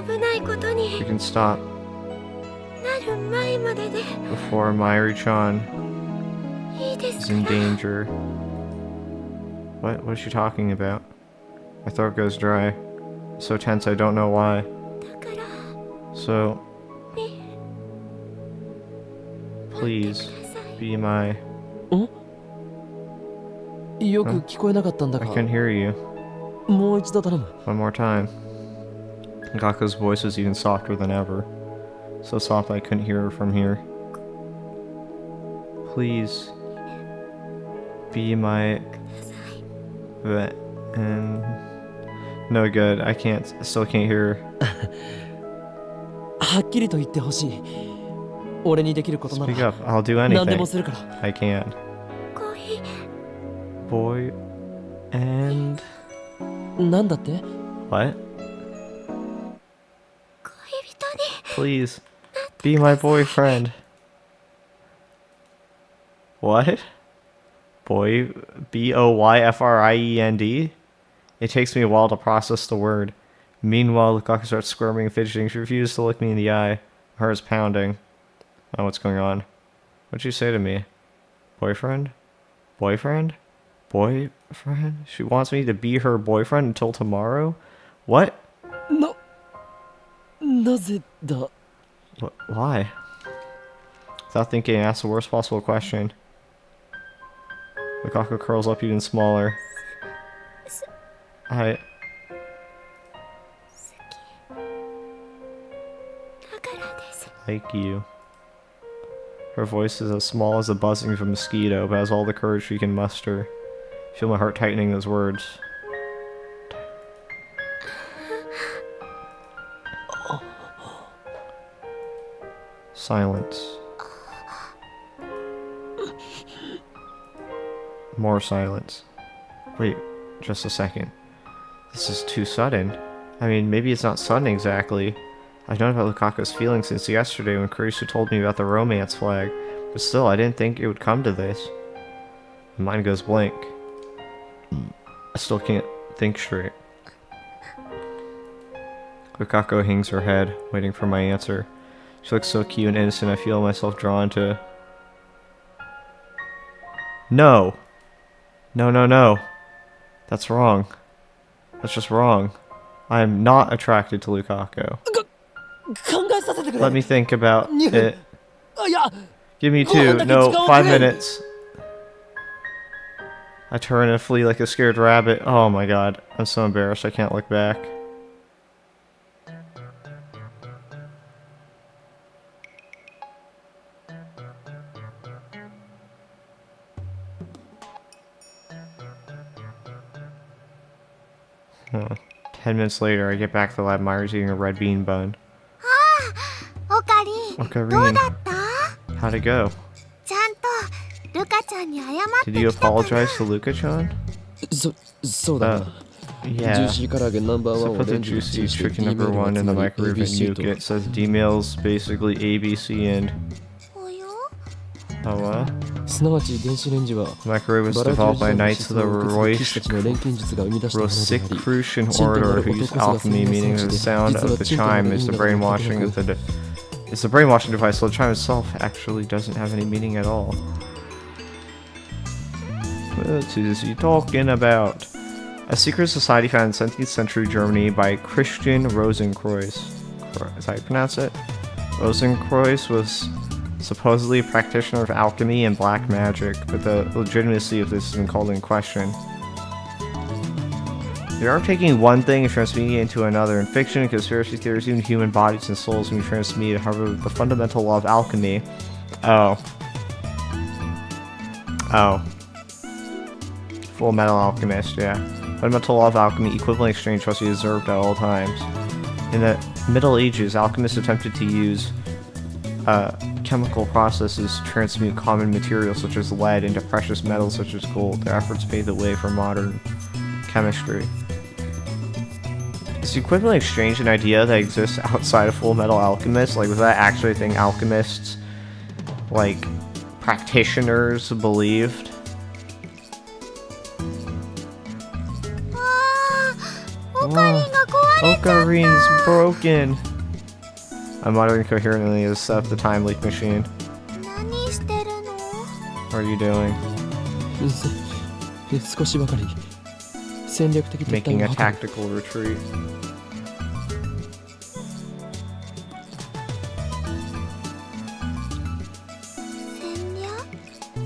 危ないこと we に can stop なる前までで before Mayuri-chan いいで is す in から danger. What is she talking about? My throat goes dry. So tense I don't know why. だから So, ね please ください be my... よく聞こえなかったんだ I が can hear you. もう一度頼む One more time. Gaku's voice was even softer than ever. So soft I couldn't hear her from here. Please be my vet and no good. I still can't hear her. はっきりと言ってほしい俺にできることな Speak ら up. I'll do 何で anything. もするから I can. 恋 Boy and なんだって what? 恋人に Please be my boyfriend. What? Boy, Boyfriend? It takes me a while to process the word. Meanwhile, Lukaku starts squirming and fidgeting. She refuses to look me in the eye. Her heart is pounding. Oh, what's going on? What'd you say to me? Boyfriend? Boyfriend? Boyfriend? She wants me to be her boyfriend until tomorrow? What? なぜだ Why? Without thinking, I asked the worst possible question. Lukaku curls up even smaller. I だからです like you. Her voice is as small as the buzzing of a mosquito, but has all the courage she can muster. I feel my heart tightening those words. Silence. More silence. Wait, just a second. This is too sudden. I mean, maybe it's not sudden exactly. I've known about Lukaku's feelings since yesterday when Kurisu told me about the romance flag, but still, I didn't think it would come to this. My mind goes blank. I still can't think straight. Lukaku hangs her head, waiting for my answer. She looks so cute and innocent, I feel myself drawn to... No! No, no, no. That's wrong. That's just wrong. I am not attracted to Lukaku. 考えさせてくれ Let me think about 2分 it. いや Give me ご飯 two. だけ No, 時間を 5 くれ minutes. I turn and flee like a scared rabbit. Oh my god. I'm so embarrassed I can't look back. Huh. 10 minutes later, I get back to the lab. Myra's eating a red bean bun. オカリン Ocarina. どうだった How'd it go? ちゃんとルカちゃんに謝って Did you きたかな apologize to Luka-chan? そうだな、ジュー Yeah. シー唐揚げナンバーワ So ンを put レ the ンジにチン juicy して chicken D number メール one が in the つまり microwave and ABC nuke と it. It says D meals basically ABC and およ what? すなわち電子レンジは The microwave was バラエティ developed by 時代の Knights 思 of the 想を受け継ぐ騎士たちの錬 Roish 金術が生み出したものであり Rosicrucian 真とな order る who 男 use こそが alchemy, 洗練 meaning 戦 the 士で sound 実 of は the チンとなる chime 意 is 味 the など全く brainwashing な of く the it's the brainwashing device, so the chime itself actually doesn't have any meaning at all. What is he talking about? A secret society founded in 17th century Germany by Christian Rosenkreuz. Is that how you pronounce it? Rosenkreuz was supposedly a practitioner of alchemy and black magic, but the legitimacy of this has been called in question. They are taking one thing and transmuting it into another. In fiction and conspiracy theories, even human bodies and souls can be transmuted. However, the fundamental law of alchemy... Oh. Full Metal Alchemist, yeah. Fundamental law of alchemy, equivalent exchange must be observed at all times. In the Middle Ages, alchemists attempted to use chemical processes transmute common materials such as lead into precious metals such as gold. Their efforts pave the way for modern chemistry. Is the equivalent exchange an idea that exists outside of Full Metal Alchemist? Like, was that actually a thing alchemists, like, practitioners believed? Ocarine's broken! I'm muttering coherently as stuff the time leak machine. What are you doing? 少しばかり戦略的撤退 Making を a 図る tactical retreat.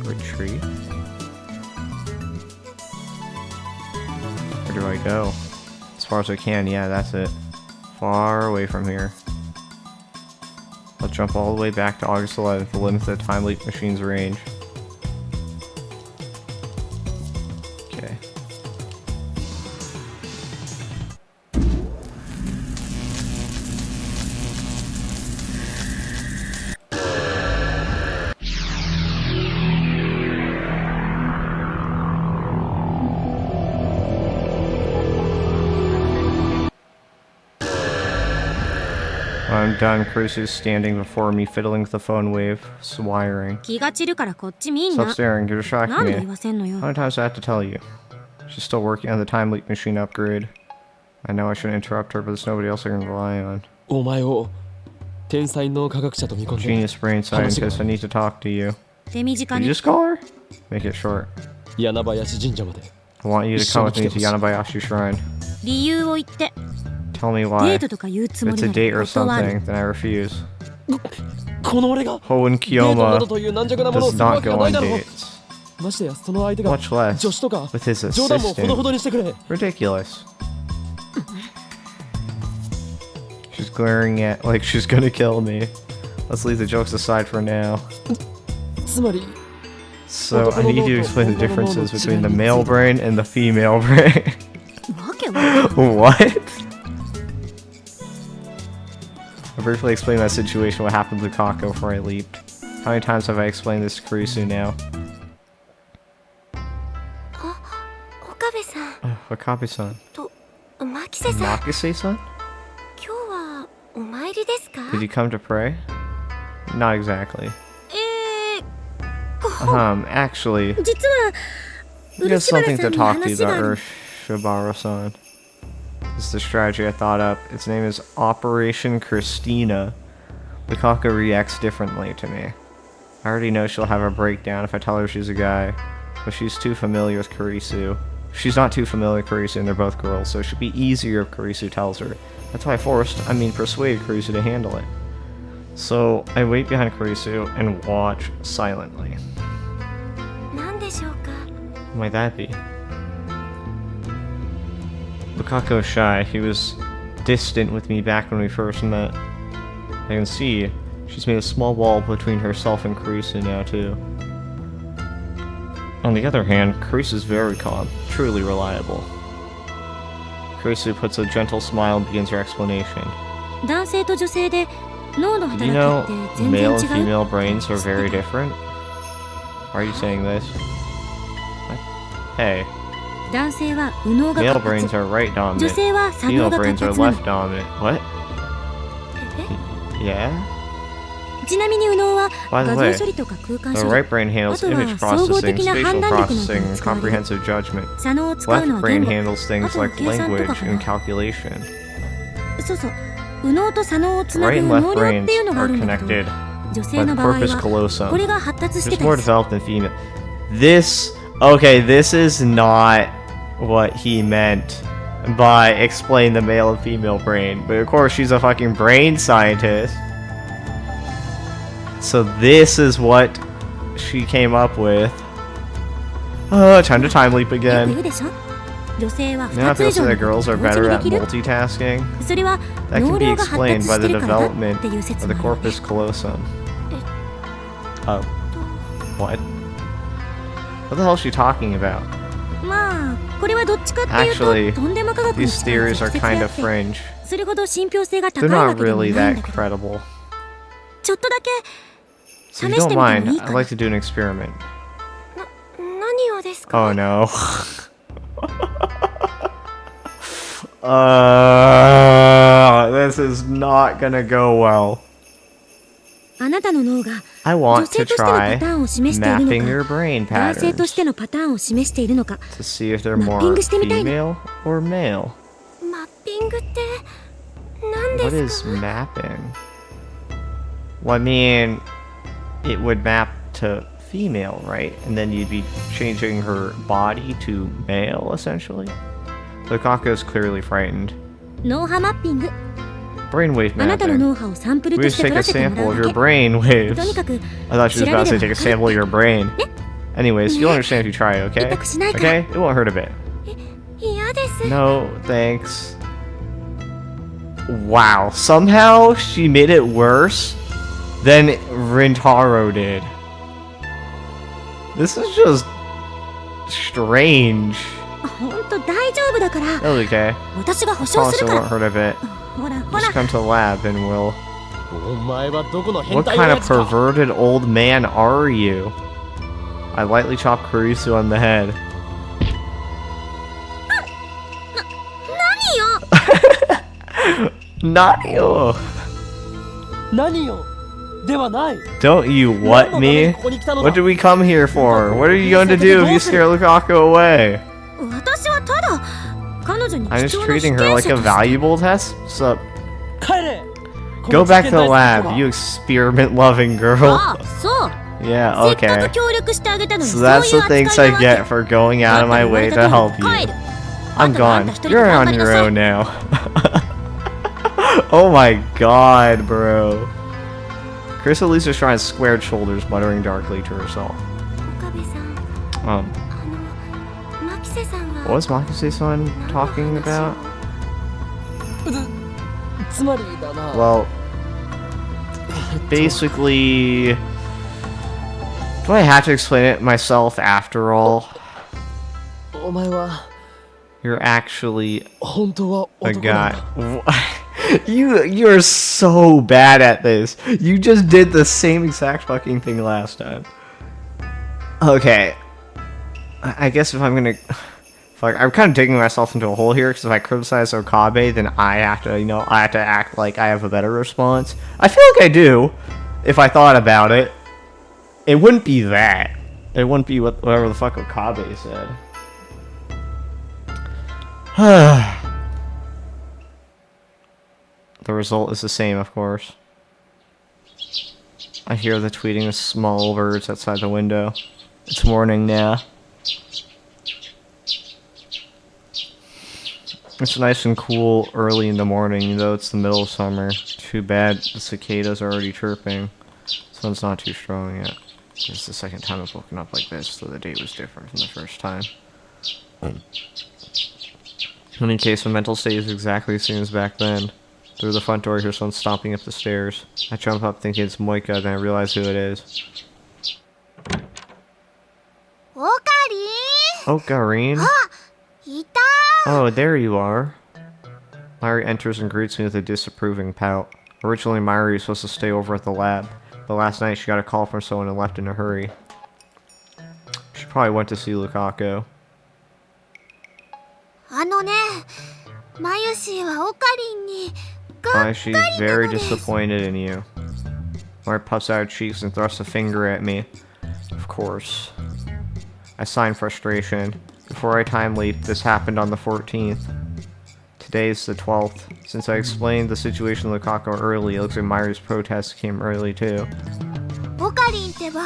Retreat? Where do I go? As far as I can, yeah, that's it. Far away from here. I'll jump all the way back to August 11th to limit the time leak machine's range. Okay. I'm done. Chris is standing before me, fiddling with the phone wave, swiring. 気が散るからこっち見ん Stop な staring, you're な distracting んで me. 言わせんのよ How many times do I have to tell you? She's still working on the time leak machine upgrade. I know I shouldn't interrupt her, but there's nobody else I can rely on. お前を天才の科学者と見込んで Genius brain scientist, I need to talk to you. 手短 Did you に just call her? Make it short. 柳林神社まで I want you to come with me to Yanabayashi Shrine. 理由を言って Tell me デ why. ートとか言うつ If も it's り a な date ら or 断る something, then I refuse. この俺が Hoen デートなど Kiyoma という軟弱なものを does するわ not けが go ない on だろう dates. ましてやその相手が Much less 助手とか with his 冗談もほどほ assistant. どにしてくれ Ridiculous. She's glaring at like she's gonna kill me. Let's leave the jokes aside for now. つまり So I need you to explain the differences between the male brain and the female brain. わけわかん What? I briefly explained that situation, what happened to Kako before I leaped. How many times have I explained this to Kurisu now? 岡部さん Wakabe-san. と牧瀬さん Nakase-san? 今日はお参りですか Did you come to pray? Not exactly. こ Actually, 実は we got 漆原 something さ to んに talk to you 話があ about る Urshibaru-san. This is the strategy I thought up. Its name is Operation Christina. Lukaka reacts differently to me. I already know she'll have a breakdown if I tell her she's a guy, but she's too familiar with Kurisu. She's not too familiar with Kurisu and they're both girls, so it should be easier if Kurisu tells her. That's why I persuaded Kurisu to handle it. So I wait behind Kurisu and watch silently. 何でしょうか What might that be? Lukako is shy. He was distant with me back when we first met. I can see she's made a small wall between herself and Kurisu now too. On the other hand, Kurisu is very calm, truly reliable. Kurisu puts a gentle smile and begins her explanation. 男性と女性で脳の Do you 働 know きって全 male 然 and 違う female brains are very different? Why are you saying this? What? Hey, 男性は右脳が male 活 brains 発 are right 女 dominant. 性は左 Female 脳が brains 活 are 発な left の dominant. What? Yeah? ちなみに右脳は By 画 the way, 像処理とか空間 the 処理 right brain handles あとは image 総合 processing, 的な spatial 判断力なんか processing, に and 使われる comprehensive judgment. 左脳を使う Left のは brain 言語 handles things あとは like 計算とか language かな and calculation. そうそう右脳と左脳をつな Right ぐ and 能 left 力 brains っていうのがあ are るんだけど connected 女 by 性 the の場合 corpus はこれ callosum. が発達して It's た more り developed than female. Okay, this is not what he meant by explain the male and female brain. But of course, she's a fucking brain scientist. So this is what she came up with. Time to time leap よく言 again. うでしょ女性は Now 2 I つ以 feel 上 so の that ことを girls are 同時 better にで at きる multitasking. それは That 脳 can be 量が発 explained 達 by し the てるからだ development っていう説 of も the あるよね corpus callosum. Oh. What? What the hell is she talking about? まあこれはどっちかっていうと Actually, とんでも科学に These 近い theories 直 are 接で kind あ of って fringe. それほど信憑性が高 They're いわ not けでも really ないん that だけど credible. ちょっとだけ So if 試 you し don't てみても mind, いいか I'd な。 like to do an experiment. 何をですか？ Oh no. This is not gonna go well. あなたの脳が I 女 want 性 to としてのパ try ターンを示している mapping の your か、 brain 男性とし patterns てのパターンを示しているのか。 to see if they're マッピン more グしてみたいの。 female or male. マッピングって何 What で is すか？ mapping? Well, I mean, it would map to female, right? And then you'd be changing her body to male, essentially. Lukaku is clearly frightened. 脳波マッピング。 Brainwave あなたの mapping. 脳波をサンプル We と just して取 take ら a せてもら sample う of だ your け。 brain とに waves. かく I thought she was about to say 調べれ take ば a sample of your brain. Anyways, you'll understand if you try, okay? 痛くしないから。 Okay? It won't hurt a bit. 嫌です。 No, thanks. Wow. Somehow she made it worse than Rintaro did. This is just strange. ほんと大丈夫だから。 That's okay. 私が保証 Promise す it るか won't ら。 hurt a bit. ほらほ Just ら。 come to the lab and we'll... お前はどこの変 What 態 kind 親 of 父か。 perverted old man are you? I lightly chopped Kurisu on the head. 何よ。 Nadio! 何よではない。 Don't you what me? ここに来たのだ What did we come here for? What are you going to do if you scare Lukaku away? 私はただ彼女に I'm 貴 just 重な被 treating 験 her 者 like と a して。 valuable test? So, 帰れ。 go back to the この実験大好き lab, you experiment loving girl. ああ、そう。 Yeah, せっか okay. く協力してあげたのに So そう that's いう the thanks 扱 I いなわ get け。 for going out of my way to help you. I'm gone. You're on your own now. Oh my god, bro. Chris Elisa's trying squared shoulders, muttering darkly to herself. 岡部さん、牧瀬さんが What was Makise-san talking about? つまりだな。 Well, basically... Do I have to explain it myself after all? お前は You're actually 本当は a 男なん guy. だ。 You're so bad at this. You just did the same exact fucking thing last time. Okay. I guess if I'm gonna... Fuck, I'm kind of digging myself into a hole here, because if I criticize Okabe, then I have to, I have to act like I have a better response. I feel like I do, if I thought about it. It wouldn't be that. It wouldn't be whatever the fuck Okabe said. The result is the same, of course. I hear the tweeting of small birds outside the window. It's morning now. It's nice and cool early in the morning, though it's the middle of summer. Too bad the cicadas are already chirping. Sun's not too strong yet. It's the second time I've woken up like this, so the date was different from the first time. In any case, my mental state is exactly the same as back then. Through the front door, I hear someone stomping up the stairs. I jump up thinking it's Moika, then I realize who it is. オカリ Oh, Garin? ンいた Oh, there you are. Myri enters and greets me with a disapproving pout. Originally, Myri was supposed to stay over at the lab, but last night she got a call from someone and left in a hurry. She probably went to see Lukaku. あのね、マユシーはオカリンに Why, she's very disappointed in you. Myri puffs out her cheeks and thrusts a finger at me. Of course. I sign frustration. Before I time leap, this happened on the 14th. Today's the 12th. Since I explained the situation to Lukaku early, it looks like Myri's protest came early too. オカリンってば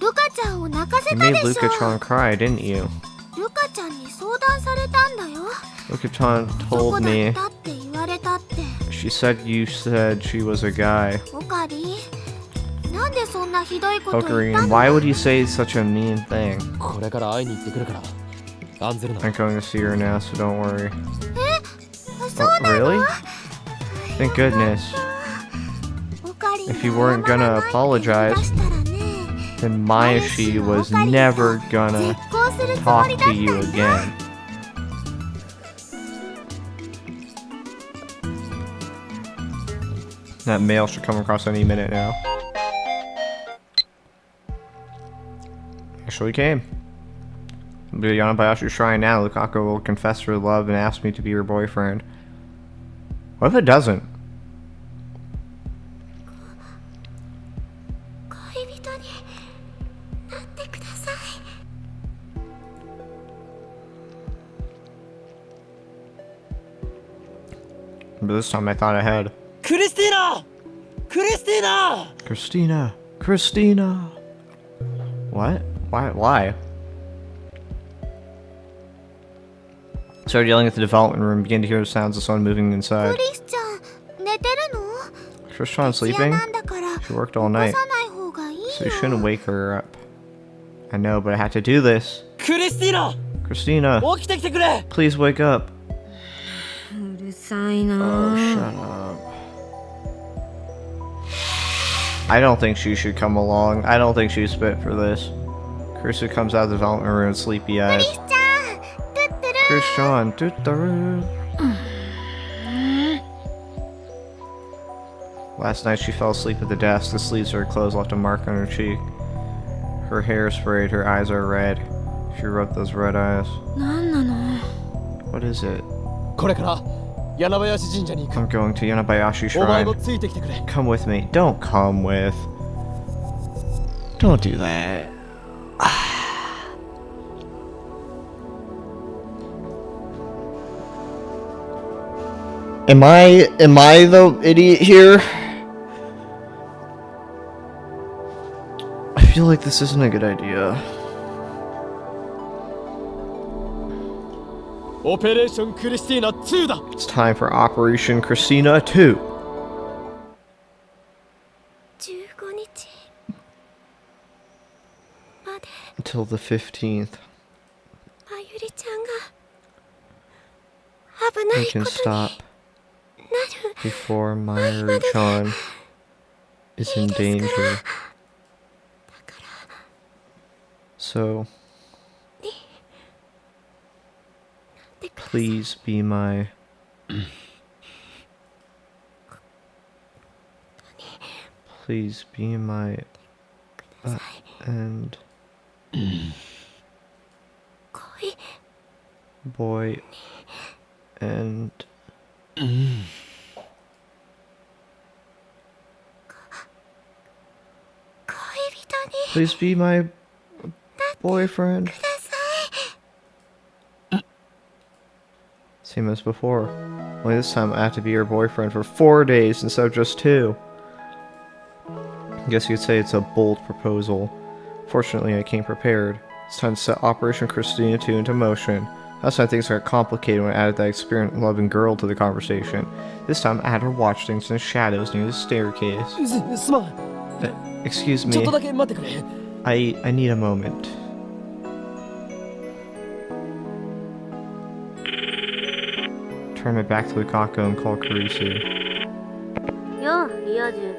ルカちゃんを泣かせ You た made でしょ Luka-chan cry, didn't you? ルカちゃんに相談されたんだよ Luka-chan どこ told だ me. ったって言われたって She said you said she was a guy. オカリンなんでそんなひどいこと言った Okarin, の why would you say such a mean thing? これから会いに行ってくるから。案ずるな。 I'm going to see her now, so don't worry. そう Oh, なの really? Thank goodness. オカリン If you weren't gonna apologize, then Mayashi was never gonna talk to you again. That mail should come across any minute now. Actually came. To Yanabayashi Shrine now, Lukaku will confess her love and ask me to be her boyfriend. What if it doesn't? 恋人になってください。 But this time I thought ahead. クリスティーナクリスティーナ Christina! Christina! What? Why? Started yelling at the development room, began to hear the sounds of someone moving inside. クリスちゃん、寝てるの？ Tristan 徹夜 sleeping? なんだから、 She worked all 起 night, こさない方がいいよ。 so you shouldn't wake her up. I know, but I had to do this. クリスティーナ Christina, 起きてきてくれ please wake up. うるさいな Oh, shut up. I don't think she should come along. I don't think she's fit for this. Krista comes out of the development room with sleepy クリ eyes. スちゃん、トゥットゥルー。 Christian, tuturu. Last night she fell asleep at the desk. The sleeves of her clothes left a mark on her cheek. Her hair is sprayed, her eyes are red. She rubbed those red eyes. なんなの What is it? これから柳林神社に行く I'm going to Yanabayashi お前 Shrine. もついてきてくれ Come with me. Don't come with. Don't do that. Am I the idiot here? I feel like this isn't a good idea. オペレーションクリスティーナ2だ It's time for Operation Christina 2. 15日まで Until the 15th. まゆりちゃんが危な We い can ことに stop なる。 before Mayuri-chan is in danger. So, please be my... Please be my... and... 恋 boy... and... 恋人に Please be my boyfriend. ください。 Same as before. Only this time I have to be your boyfriend for 4 days instead of just 2. I guess you could say it's a bold proposal. Fortunately, I came prepared. It's time to set Operation Christina 2 into motion. Last time things got complicated when I added that experiment-loving girl to the conversation. This time I had her watch things in the shadows near the staircase. すまん Excuse ちょっ me. とだけ待ってくれ I need a moment. Turn my back to Lukaku and call Karisu. ようリア充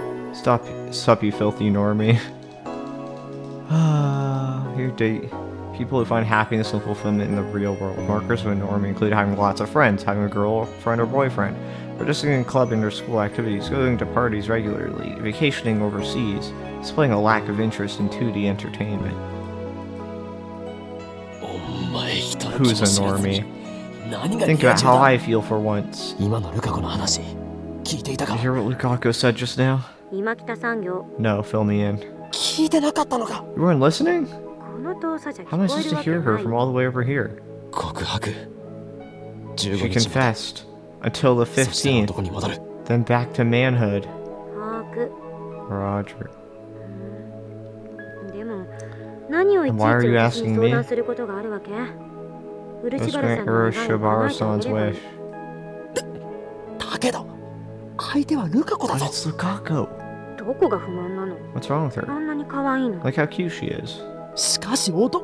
Stop, you filthy normie. Your date. People who find happiness and fulfillment in the real world. Markers of a normie include having lots of friends, having a girlfriend or boyfriend, participating in club and or school activities, going to parties regularly, vacationing overseas, displaying a lack of interest in 2D entertainment. お前人の Who's 気 a も知らずに normie? 何が Think リア about 充 how だ I feel for once. 今のルカ子の話聞いていた Did か you hear what Lukaku said just now? 今北産業 No, fill me in. 聞いてなかったのか You weren't listening? この遠さじゃ How am I 聞こえ supposed る to わけ hear な her い from all the way over here? 告白 She 15日まで confessed. Until the そして男 15th, に戻る then back to manhood. 把握 Roger. でも何をいちいち Why are you 私に asking 相 me? 談することがあるわけ Let's 漆原さ grant んの願いを Urashibara-san's 叶えてあげればいい wish. だけど相手はルカ子だ But ぞ it's Lukaku. どこが不満なの What's wrong with あ her? んなに可愛いの Like how cute she is. しかし音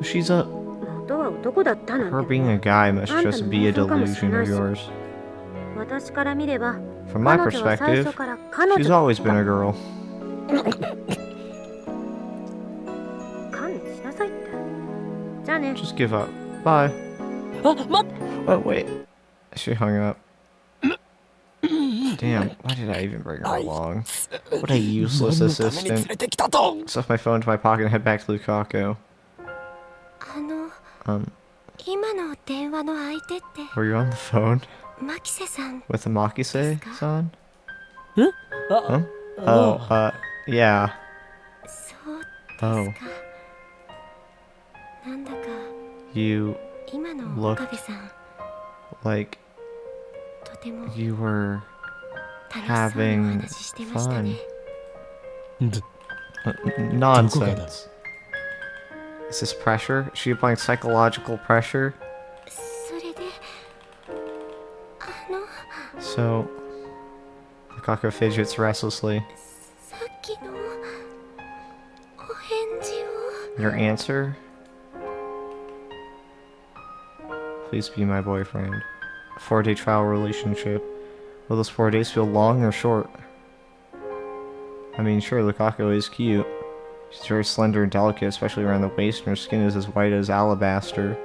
She's a... 元は男だったなん Her て being a guy must あんた just の be a 妄想かもしれ delusion ない of し yours. 私から見れば From my 彼女は最 perspective, 初から彼 she's 女だっ always been a た girl. 観念しなさいってじゃあね Just give up. Bye. あ待っ Oh, wait. She hung up. Damn, why did I even bring her along? What a useless assistant. Stuff my phone into my pocket and head back to Lukaku. 今の電話の相手って Were you on the phone マキセさん with the Makise-san? あ Oh, yeah. そうですか、 Oh, なんだか you 今の looked 岡部さん like とても you were 楽しそうなお having 話してましたね nonsense. Is this pressure? Is she applying psychological pressure? それで So, Lukaku fidgets restlessly. さっきのお返事を Your answer? Please be my boyfriend. A 4-day trial relationship. Will those 4 days feel long or short? I mean, sure, Lukaku is cute. She's very slender and delicate, especially around the waist, and her skin is as white as alabaster.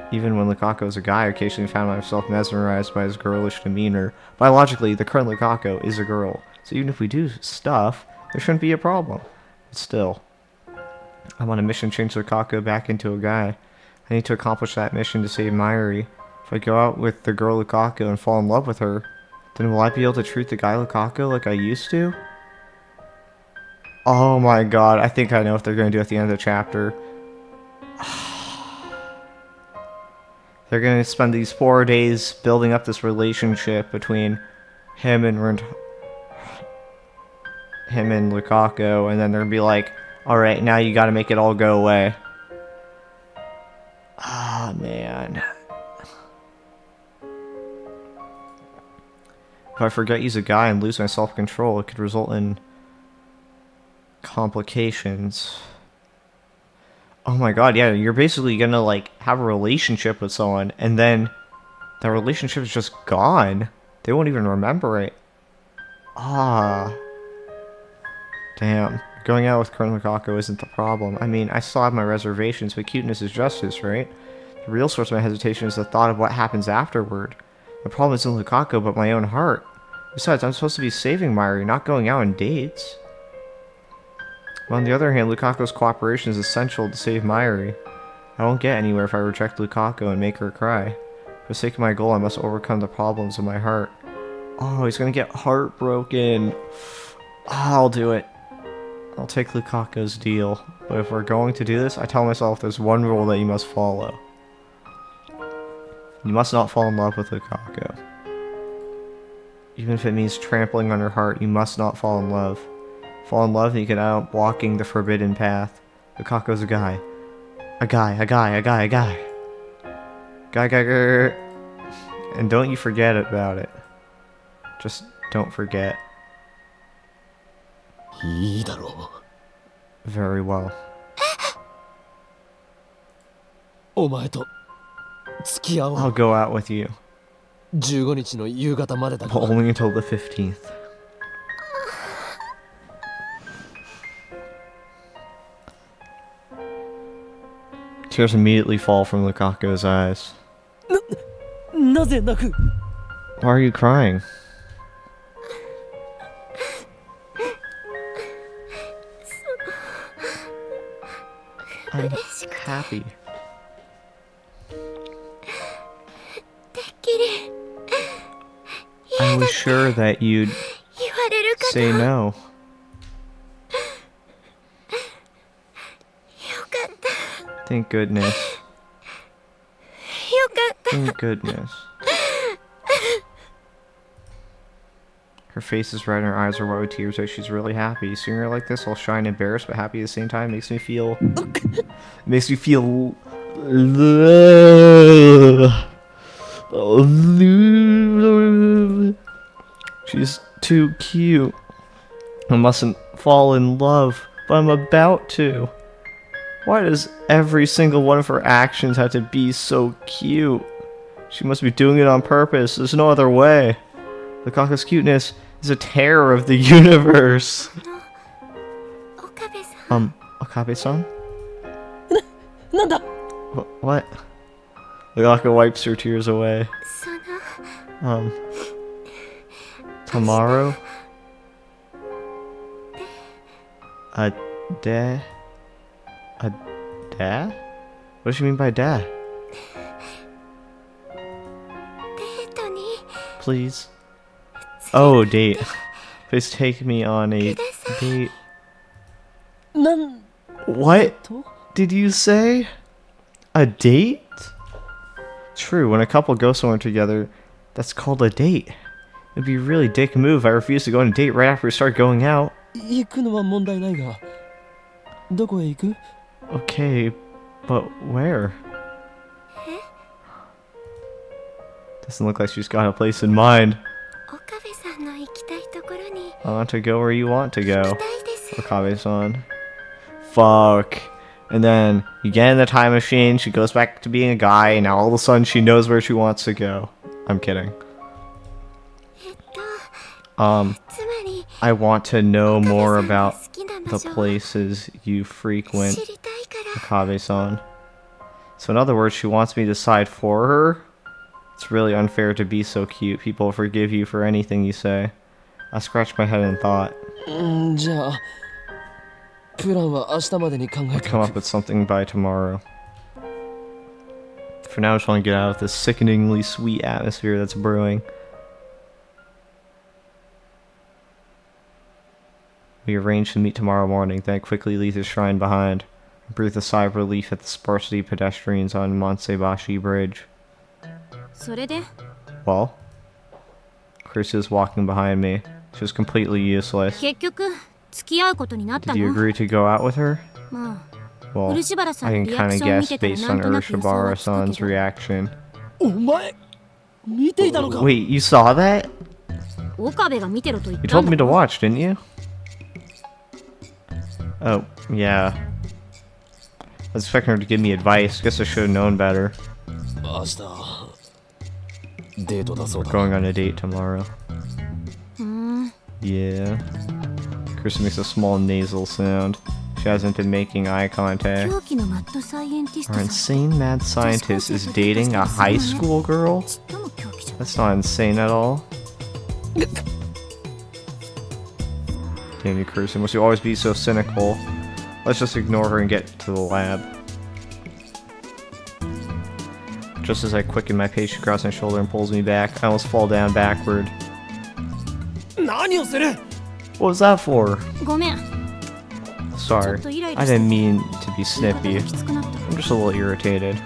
Even when Lukaku was a guy, I occasionally found myself mesmerized by his girlish demeanor. Biologically, the current Lukaku is a girl, so even if we do stuff, there shouldn't be a problem. But still, I'm on a mission to change Lukaku back into a guy. I need to accomplish that mission to save Mairi. If I go out with the girl Lukaku and fall in love with her, then will I be able to treat the guy Lukaku like I used to? Oh my god, I think I know what they're going to do at the end of the chapter. They're going to spend these 4 days building up this relationship between him and Lukaku, and then they're going to be like, alright, now you got to make it all go away. Ah, man. If I forget he's a guy and lose my self-control, it could result in complications. Oh my god, yeah, you're basically gonna, like, have a relationship with someone, and then that relationship is just gone. They won't even remember it. Ah. Damn. Going out with Colonel Lukaku isn't the problem. I mean, I still have my reservations, but cuteness is justice, right? The real source of my hesitation is the thought of what happens afterward. The problem isn't Lukaku, but my own heart. Besides, I'm supposed to be saving Mairi, not going out on dates. On the other hand, Lukaku's cooperation is essential to save Mairi. I won't get anywhere if I reject Lukaku and make her cry. For the sake of my goal, I must overcome the problems of my heart. Oh, he's gonna get heartbroken. I'll do it. I'll take Lukaku's deal. But if we're going to do this, I tell myself there's one rule that you must follow. You must not fall in love with Lukaku. Even if it means trampling on her heart, you must not fall in love. Fall in love and you get out walking the forbidden path. Lukaku's a guy. A guy. Guy. And don't you forget about it. Just don't forget. いいだろう。 Very well. お前と付き合お I'll う。 go out with you. 15日の夕方までだ But が。 only until the 15th. Tears immediately fall from Lukaku's eyes. なぜ泣く？ Why are you crying? I'm happy. てっきり I was sure that you'd 言われるかと say no. よかった Thank goodness. よかった Thank goodness. Her face is red and her eyes are wet with tears as she's really happy. Seeing her like this, all shy and embarrassed but happy at the same time, makes me feel... She's too cute. I mustn't fall in love, but I'm about to. Why does every single one of her actions have to be so cute? She must be doing it on purpose. There's no other way. Lukaku's cuteness is a terror of the universe. 岡部さん Okabe-san? なんだ？ What? Lukaku wipes her tears away. その Tomorrow? A da? A da? What does she mean by da? デートに Please. Oh, date. Please take me on a date. なん What と did you say? A date? True, when a couple go somewhere together, that's called a date. It'd be a really dick move if I refused to go on a date right after we start going out. 行くのは問題ないがどこへ行く Okay, but where? Doesn't look like she's got a place in mind. 岡部さんの行きたいところに I want to go where you want to 行 go. きたいです Okabe-san. Fuck. And then you get in the time machine, she goes back to being a guy, and now all of a sudden she knows where she wants to go. I'm kidding. つまり I want to know 岡部 more さんが about 好きな the 場所を places you frequent, 知りたいから Okabe-san. So in other words, she wants me to decide for her? It's really unfair to be so cute. People forgive you for anything you say. I scratched my head and thought, じゃあプランは明日までに考え I'll て come お up く with something by tomorrow. For now, I just want to get out of this sickeningly sweet atmosphere that's brewing. We arranged to meet tomorrow morning, then I quickly leave the shrine behind. I breathe a sigh of relief at the sparsity of pedestrians on Monsebashi Bridge. それで Well, Chris is walking behind me. She was completely useless. 結局付き合うことになった Did you の agree to go out with her? まあ Well, 漆原さ I ん can のリア kind ク of ションを見 guess てたら based な on んとなく予想はつく Urshibara-san's けど reaction. お前見ていたのか Wait, you saw that? 岡部が見てろと言っ You た told ん me だ to ろ watch, didn't you? Oh, yeah. I was expecting her to give me advice. Guess I should have known better. 明日デートだそうだ Going on a date tomorrow. うーん Yeah. Chris makes a small nasal sound. She hasn't been making eye contact. 狂気のマッドサイエンティスト Our さん insane mad scientist is dating a high school girl? ちっとも狂気じゃん That's not insane at all. Damn you, Kirsten. Must you always be so cynical? Let's just ignore her and get to the lab. Just as I quicken my pace, she grabs my shoulder and pulls me back. I almost fall down backward. 何をする What was that for? ごめん Sorry. ちょっとイライ I ラして didn't mean to be 言い方 snippy. がきつくなった I'm just a little irritated.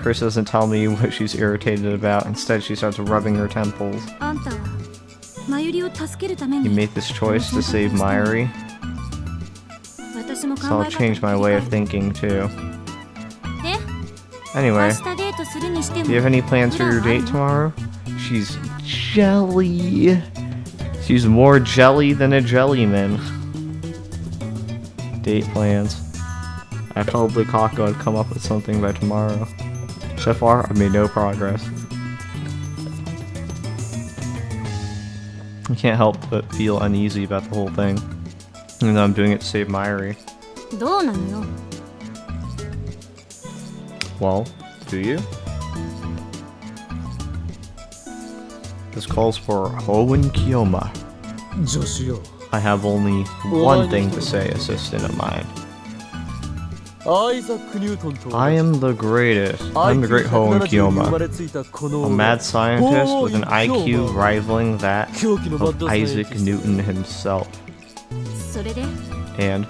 Chris doesn't tell me what she's irritated about. Instead, she starts rubbing her temples. あんたはマユリを助けるため You に made this choice to save Myri, 私も考 so え I'll 方 change my を way 切 of り替 thinking too. えで Anyway, 明日デートするにしても do you have any plans for your date tomorrow? She's jelly. She's more jelly than a jellyman. Date plans. I told Lukaku I'd come up with something by tomorrow. So far, I've made no progress. I can't help but feel uneasy about the whole thing. Even though I'm doing it to save Myri. どうなのよ Well, do you? This calls for Owen Kiyoma. 助手よ I have only one thing to say, assistant of mine. アイザック・ニュートンと I am the greatest. I'm the great Owen 生 Kiyoma, まれついたこの a 俺 mad scientist with an IQ rivaling that 狂気のマッ of ドサイエンティ Isaac スト Newton himself. それで And,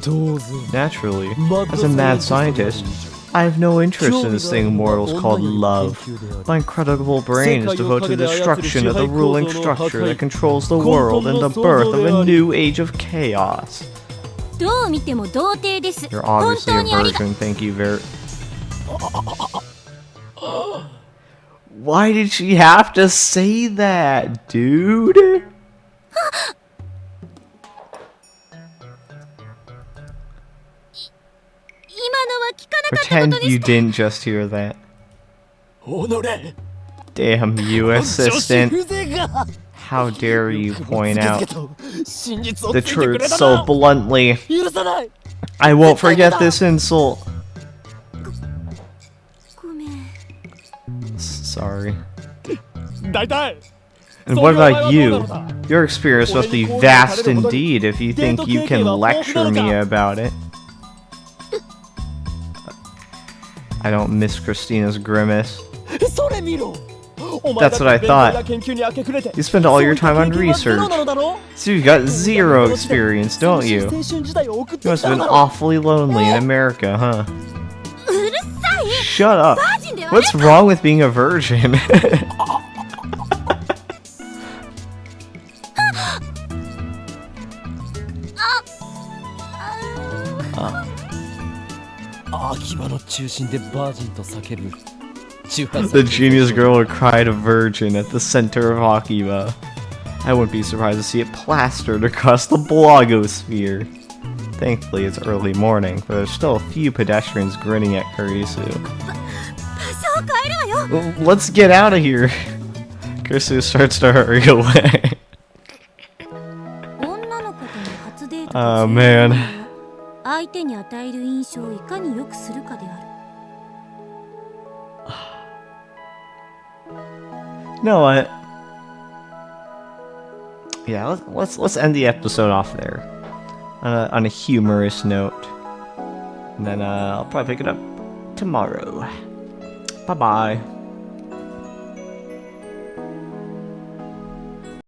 当然 naturally, as a mad scientist, I have no interest in this thing mortals call love. My incredible brain is devoted to the destruction of the ruling structure that controls the world and the birth of a new age of chaos. どう見ても童貞です You're 本 obviously 当 a にありが virgin, thank you very... Why did she have to say that, dude? Pretend you didn't just hear that. 己 Damn you, 女子 assistant. 風情が How dare you point out 真実を the ついてくれ truth た so な bluntly. 許さない I won't forget this insult. ごめん Sorry. 大体 And what about you? Your experience must be vast indeed if you think you can lecture me about it. I don't miss Christina's grimace. That's what I thought. You spend all your time on research. So you've got zero experience, don't you? You must have been awfully lonely in America, huh? Shut up. What's wrong with being a virgin? The genius girl would cry to virgin at the center of Akiba. I wouldn't be surprised to see it plastered across the blogosphere. Thankfully, it's early morning, but there's still a few pedestrians grinning at Kurisu. Let's get out of here! Kurisu starts to hurry away. Oh man. You know what? Yeah, let's end the episode off there on a humorous note, and then I'll probably pick it up tomorrow. Bye bye.